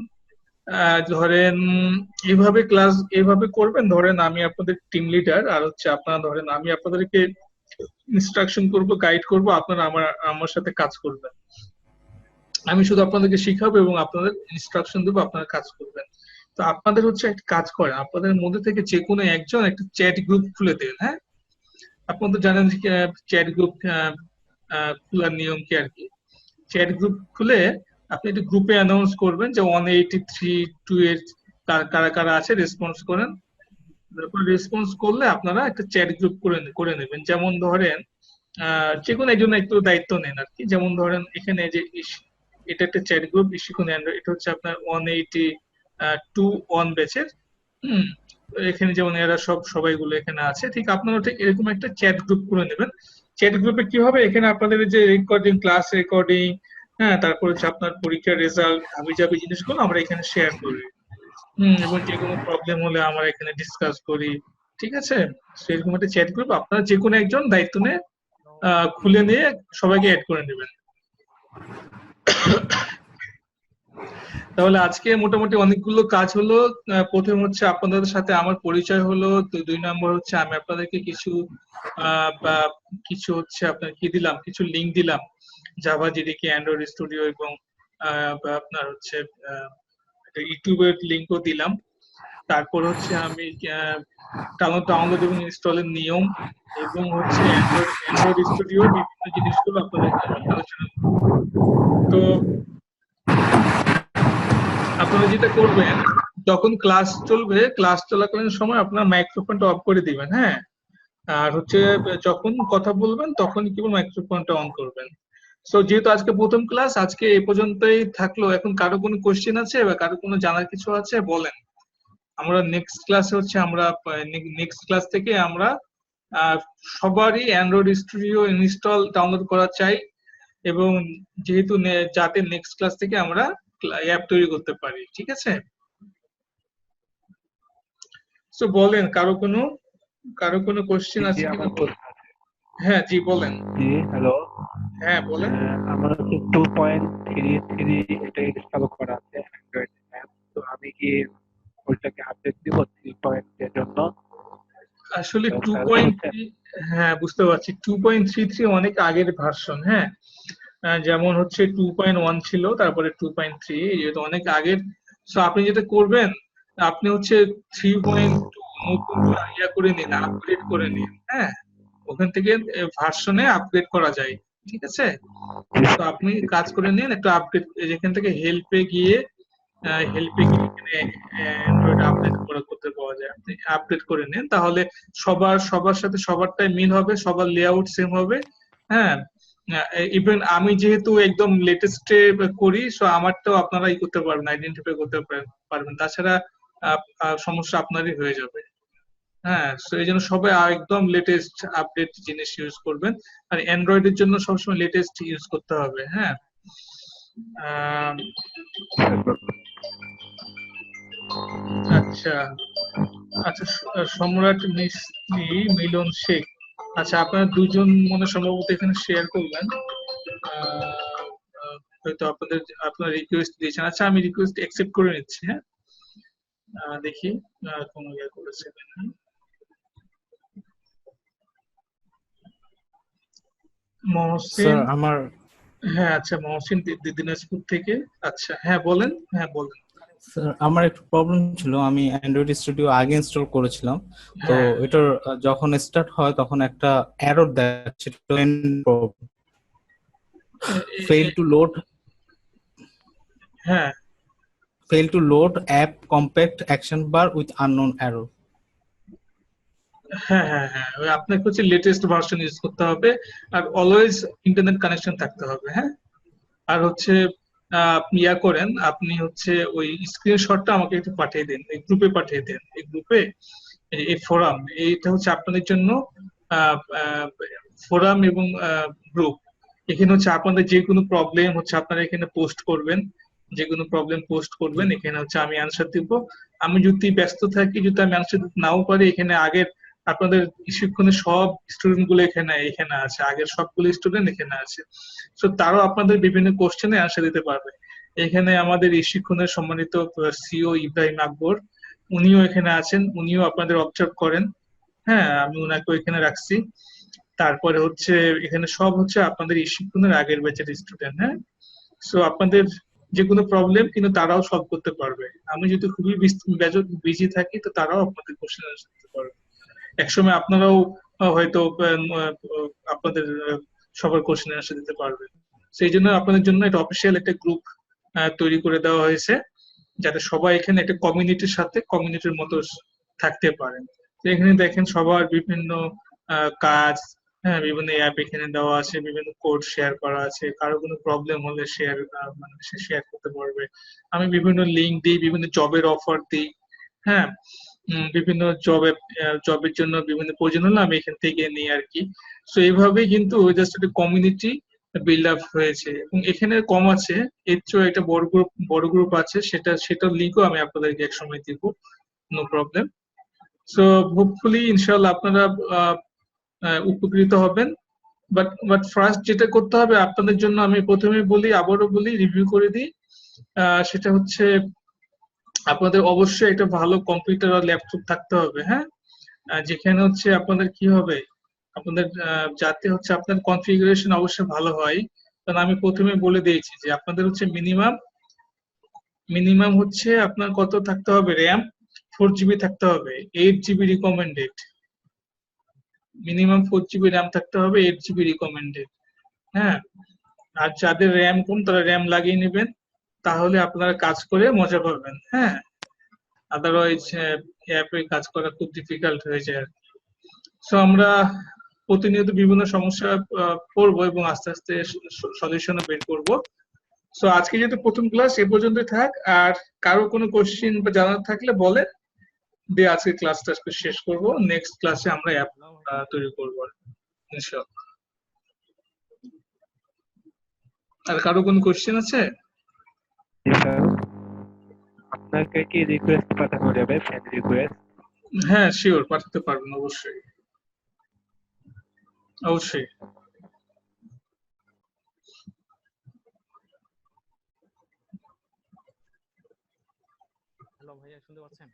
A: ধরেন এইভাবে ক্লাস এইভাবে করবেন, ধরেন আমি আপনাদের টিম লিডার, আর হচ্ছে আপনারা ধরেন আমি আপনাদেরকে ইনস্ট্রাকশন করব, গাইড করব, আপনারা আমার আমার সাথে কাজ করবেন। আমি শুধু আপনাদেরকে শিখাবো এবং আপনাদের ইনস্ট্রাকশন দেবো, আপনারা কাজ করবেন। তো আপনাদের হচ্ছে একটা কাজ করেন, আপনাদের মধ্যে থেকে যে কোনো একজন একটা চ্যাট গ্রুপ খুলে দেন, হ্যাঁ। আপনারা তো জানেন যে চ্যাট গ্রুপ খোলার নিয়ম কি আর কি। চ্যাট গ্রুপ খুলে আপনি একটা গ্রুপে অ্যানাউন্স করবেন যে 183 এর কারা কারা আছে, রেসপন্স করেন। তারপর রেসপন্স করলে আপনারা একটা চ্যাট গ্রুপ করে নেবেন। যেমন ধরেন যে কোনো একজন একটু দায়িত্ব নেন আর কি। যেমন ধরেন এখানে যে এটা একটা চ্যাট গ্রুপ ইশিকুন অ্যান্ড্রয়েড, এটা হচ্ছে আপনার 182 ব্যাচের। হুম, তো এখানে যেমন এরা সবাইগুলো এখানে আছে, ঠিক আপনারা ঠিক এরকম একটা চ্যাট গ্রুপ করে নেবেন। চ্যাট গ্রুপে কি হবে, এখানে আপনাদের যে রেকর্ডিং, ক্লাস রেকর্ডিং, হ্যাঁ, তারপর হচ্ছে আপনার পরীক্ষার রেজাল্ট, হাবিজাবি জিনিসগুলো আমরা এখানে শেয়ার করি। এবং যে কোনো প্রবলেম হলে আমরা এখানে ডিসকাস করি, ঠিক আছে। সেরকম একটা চ্যাট গ্রুপ আপনারা যে কোনো একজন দায়িত্ব নিয়ে খুলে নিয়ে সবাইকে অ্যাড করে নেবেন। তাহলে আজকে মোটামুটি অনেকগুলো কাজ হলো। প্রথম হচ্ছে আপনাদের সাথে আমার পরিচয় হলো, তো 2 নম্বর হচ্ছে আমি আপনাদেরকে বা কিছু হচ্ছে আপনার কি দিলাম, কিছু লিঙ্ক দিলাম, জাভা জেডিকে, অ্যান্ড্রয়েড স্টুডিও এবং বা আপনার হচ্ছে ইউটিউবের লিঙ্কও দিলাম। তারপর হচ্ছে আমি ডাউনলোড এবং ইনস্টলের নিয়ম এবং হচ্ছে অ্যান্ড্রয়েড স্টুডিও বিভিন্ন জিনিসগুলো আপনাদেরকে আমি আলোচনা করব। তো আপনারা যেটা করবেন, যখন ক্লাস চলবে, ক্লাস চলাকালীন সময় আপনার মাইক্রোফোনটা অফ করে দিবেন, হ্যাঁ। আর হচ্ছে যখন কথা বলবেন তখন কেবল মাইক্রোফোনটা অন করবেন। সো যেহেতু আজকে প্রথম ক্লাস, আজকে এই পর্যন্তই থাকলো। এখন কারো কোনো কোশ্চেন আছে বা কারো কোনো জানার কিছু আছে বলেন। আমরা নেক্সট ক্লাসে হচ্ছে নেক্সট ক্লাস থেকে আমরা সবারই অ্যান্ড্রয়েড স্টুডিও ইনস্টল ডাউনলোড করা চাই, এবং যেহেতু যাতে নেক্সট ক্লাস থেকে আমরা অ্যাপ তৈরি করতে পারি, ঠিক আছে। তো বলেন, কারো কোনো কোশ্চেন আছে কিনা? হ্যাঁ জি বলেন।
F: জি হ্যালো।
A: হ্যাঁ বলেন।
F: আমার হচ্ছে 2.33 এটা ইনস্টল করা আছে অ্যান্ড্রয়েড অ্যাপ, তো আমি কি ওইটাকে আপডেট দিব 3 এর জন্য?
A: আসলে
F: তো তাহলে
A: 2.3, হ্যাঁ বুঝতে পারছি, 2.33 অনেক আগের ভার্সন, হ্যাঁ। যেমন হচ্ছে 2.1 ছিল, তারপরে 2.3, যেহেতু অনেক আগের। সো আপনি যেটা করবেন, আপনি হচ্ছে 3.2 নতুন করে নিন, আপগ্রেড করে নিন, হ্যাঁ। ওখান থেকে ভার্সনে আপগ্রেড করা যায়, ঠিক আছে। তো আপনি কাজ করে নিন একটু আপডেট, যেখান থেকে হেল্পে গিয়ে এখানে অ্যান্ড্রয়েড আপডেট করতে পাওয়া যায়, আপনি আপডেট করে নিন, তাহলে সবার সাথে সবারটাই মিল হবে, সবার লেআউট সেম হবে, হ্যাঁ। ইভেন আমি যেহেতু একদম লেটেস্টে করি, সো আমারটাও আপনারা করতে পারবেন, আইডেন্টিফাই করতে পারবেন। তাছাড়া সমস্যা আপনারই হয়ে যাবে, হ্যাঁ। তো এই জন্য সবাই একদম লেটেস্ট আপডেট জিনিস ইউজ করবেন। আর অ্যান্ড্রয়েডের জন্য সবসময় লেটেস্ট ইউজ করতে হবে, হ্যাঁ। আচ্ছা আচ্ছা, সম্রাট মিস্ত্রি, মিলন শেখ, আচ্ছা আপনারা দুজন মনে সম্ভবত এখানে শেয়ার করবেন। হয়তো আপনার রিকোয়েস্ট দিয়েছেন। আচ্ছা আমি রিকোয়েস্ট অ্যাকসেপ্ট করে নিচ্ছি, হ্যাঁ। দেখি কোনো করেছে কিনা। মহসিন,
B: স্যার আমার
A: হ্যাঁ আচ্ছা মহসিন দিনাজপুর থেকে। আচ্ছা হ্যাঁ বলেন, হ্যাঁ বলেন।
B: স্যার আমার একটু প্রবলেম ছিল, আমি অ্যান্ড্রয়েড স্টুডিও আগে ইনস্টল করেছিলাম, তো
A: হ্যাঁ
B: এটার যখন স্টার্ট হয় তখন একটা এরর দেখাচ্ছে, ফেল টু লোড।
A: হ্যাঁ
B: fail to load app compact action bar with unknown error.
A: হ্যাঁ হ্যাঁ হ্যাঁ, ওই আপনাকে হচ্ছে লেটেস্ট ভার্সন ইউজ করতে হবে, আর অলওয়েজ ইন্টারনেট কানেকশন থাকতে হবে। হ্যাঁ, আর হচ্ছে আপনি ইয়া করেন, আপনি হচ্ছে ওই স্ক্রিনশটটা আমাকে একটু পাঠিয়ে দিন, এই গ্রুপে পাঠিয়ে দেন। এই গ্রুপে এই ফোরাম, এইটা হচ্ছে আপনাদের জন্য ফোরাম এবং গ্রুপ। এখানে হচ্ছে আপনাদের যে কোনো প্রবলেম হচ্ছে আপনারা এখানে পোস্ট করবেন, যে কোনো প্রবলেম পোস্ট করবেন, এখানে হচ্ছে আমি অ্যান্সার দিব। আমি যদি ব্যস্ত থাকি, যদি আমি অ্যান্সার দিতে নাও পারি, এখানে আগের আপনাদের শিক্ষণের সব স্টুডেন্ট গুলো এখানে এখানে আছে, আগের সবগুলো স্টুডেন্ট এখানে আছে। তো তারাও আপনাদের বিভিন্ন কোশ্চেনে অ্যান্সার দিতে পারবে। এখানে আমাদের এই শিক্ষণের সম্মানিত সিও ইব্রাহিম আকবর, উনিও এখানে আছেন, উনিও আপনাদের অবজার্ভ করেন। হ্যাঁ, আমি উনাকে এখানে রাখছি। তারপরে হচ্ছে এখানে সব হচ্ছে আপনাদের এই শিক্ষণের আগের ব্যাচের স্টুডেন্ট। হ্যাঁ, সো আপনাদের যে কোনো প্রবলেম কিন্তু তারাও সলভ করতে পারবে। আমি যদি খুবই বিজি থাকি, তো তারাও আপনাদের কোশ্চেন অ্যান্সার দিতে পারবে। একসময় আপনারাও হয়তো আপনাদের সবার কোশ্চেন অ্যান্সার দিতে পারবেন। সেই জন্য আপনাদের জন্য একটা অফিসিয়াল একটা গ্রুপ তৈরি করে দেওয়া হয়েছে, যাতে সবাই এখানে একটা কমিউনিটির সাথে কমিউনিটির মতো থাকতে পারেন। তো এখানে দেখেন সবার বিভিন্ন কাজ, হ্যাঁ, বিভিন্ন অ্যাপ এখানে দেওয়া আছে, বিভিন্ন কোড শেয়ার করা আছে, কারো কোনো প্রবলেম হলে শেয়ার মানে সে শেয়ার করতে পারবে। আমি বিভিন্ন লিঙ্ক দিই, বিভিন্ন জবের অফার দিই। হ্যাঁ, বিভিন্ন জবের জন্য বিভিন্ন প্রয়োজন হলে আমি এখান থেকে নিই আর কি। তো এইভাবেই কিন্তু জাস্ট একটা কমিউনিটি বিল্ড আপ হয়েছে, এবং এখানে কম আছে, এর চেয়ে একটা বড় গ্রুপ আছে, সেটার লিঙ্কও আমি আপনাদেরকে এক সময় দিব, নো প্রবলেম। সো হোপফুলি ইনশাআল্লাহ আপনারা উপকৃত হবেন। বাট ফার্স্ট যেটা করতে হবে আপনাদের জন্য, আমি প্রথমে বলি, আবারও বলি, রিভিউ করে দিই, সেটা হচ্ছে আপনাদের অবশ্যই একটা ভালো কম্পিউটার আর ল্যাপটপ থাকতে হবে। হ্যাঁ, যেখানে হচ্ছে আপনাদের কি হবে, আপনাদের যাতে হচ্ছে আপনার কনফিগারেশন অবশ্যই ভালো হয়। কারণ আমি প্রথমে বলে দিয়েছি যে আপনাদের হচ্ছে মিনিমাম হচ্ছে আপনার কত থাকতে হবে, র্যাম 4 GB থাকতে হবে, 8 GB recommended. Minimum 4 GB RAM থাকতে হবে, 8 GB রিকমেন্ডেড। হ্যাঁ, আর যাদের র্যাম কম তারা র্যাম লাগিয়ে নেবেন, তাহলে আপনারা কাজ করে মজা পাবেন। হ্যাঁ, আদারওয়াইজ অ্যাপে কাজ করা খুব ডিফিকাল্ট হয়ে যায় আর কি। সো আমরা প্রতিনিয়ত বিভিন্ন সমস্যা পড়বো এবং আস্তে আস্তে সলিউশন বের করব। সো আজকে যেহেতু প্রথম ক্লাস এ পর্যন্তই থাক, আর কারো কোনো কোশ্চেন বা জানার থাকলে বলে দিয়ে আজকে ক্লাসটা শেষ করব। নেক্সট ক্লাসে আমরা অ্যাপ তৈরি করবো ইনশাআল্লাহ। আর কারো কোনো কোশ্চেন আছে?
F: স্যার, আপনাকে কি রিকোয়েস্ট পাঠানো যাবে, ফ্রেন্ড রিকোয়েস্ট?
A: হ্যাঁ, শিওর, পাঠাতে পারবেন, অবশ্যই অবশ্যই।
B: হ্যালো ভাইয়া, শুনতে পাচ্ছেন?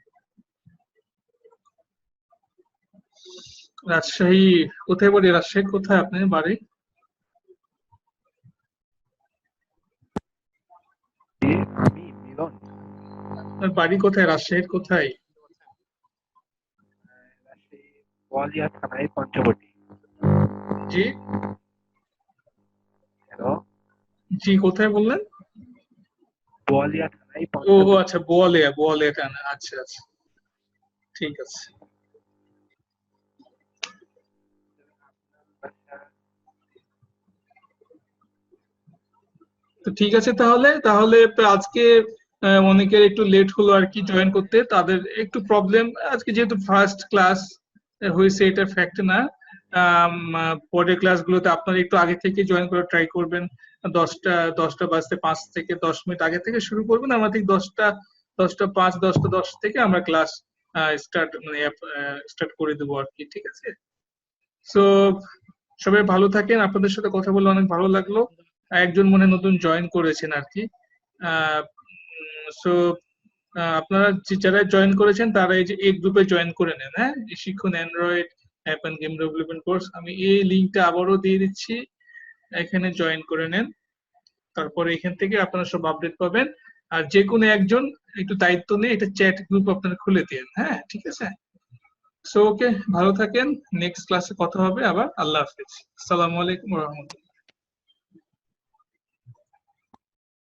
A: রাজশাহী কোথায় বাড়ি? রাজশাহী কোথায় আপনার বাড়ি?
F: আমি মিলন।
A: আপনার বাড়ি কোথায়? রাজশাহীর কোথায়?
F: রাজশাহী বোয়ালিয়া থানায় পঞ্চবটি।
A: জি
F: হ্যালো,
A: জি, কোথায় বললেন?
F: বোয়ালিয়া থানায়
A: ও
F: পঞ্চবটি।
A: আচ্ছা, বোয়ালিয়া টানা। আচ্ছা আচ্ছা, ঠিক আছে। তো ঠিক আছে, তাহলে তাহলে আজকে অনেকের একটু লেট হলো আর কি জয়েন করতে, তাদের একটু প্রবলেম। আজকে যেহেতু ফার্স্ট ক্লাস হয়েছে, এটা ফ্যাক্ট না। পরের ক্লাসগুলোতে আপনারা একটু আগে থেকে জয়েন করে ট্রাই করবেন। 10টা বাজতে 5 থেকে 10 মিনিট আগে থেকে শুরু করবেন। আমরা ঠিক 10টা 5, 10টা 10 থেকে আমরা ক্লাস স্টার্ট করে দেবো আর কি, ঠিক আছে? সো সবাই ভালো থাকেন, আপনাদের সাথে কথা বলে অনেক ভালো লাগলো। একজন মনে নতুন জয়েন করেছেন আর কি। সো আপনারা যারা জয়েন করেছেন তারা এই গ্রুপে জয়েন করে নেন। হ্যাঁ, শিক্ষণ Android app and game development course, আমি এই লিঙ্কটা আবারও দিয়ে দিচ্ছি, এখানে জয়েন করে নেন। তারপরে এখান থেকে আপনারা সব আপডেট পাবেন। আর যে কোনো একজন একটু দায়িত্ব নিয়ে এটা চ্যাট গ্রুপ আপনারা খুলে দিন। হ্যাঁ, ঠিক আছে। সো ওকে, ভালো থাকেন, নেক্সট ক্লাসে কথা হবে আবার। আল্লাহ হাফিজ, আসসালামু আলাইকুম ওয়া রাহমাতুল্লাহ।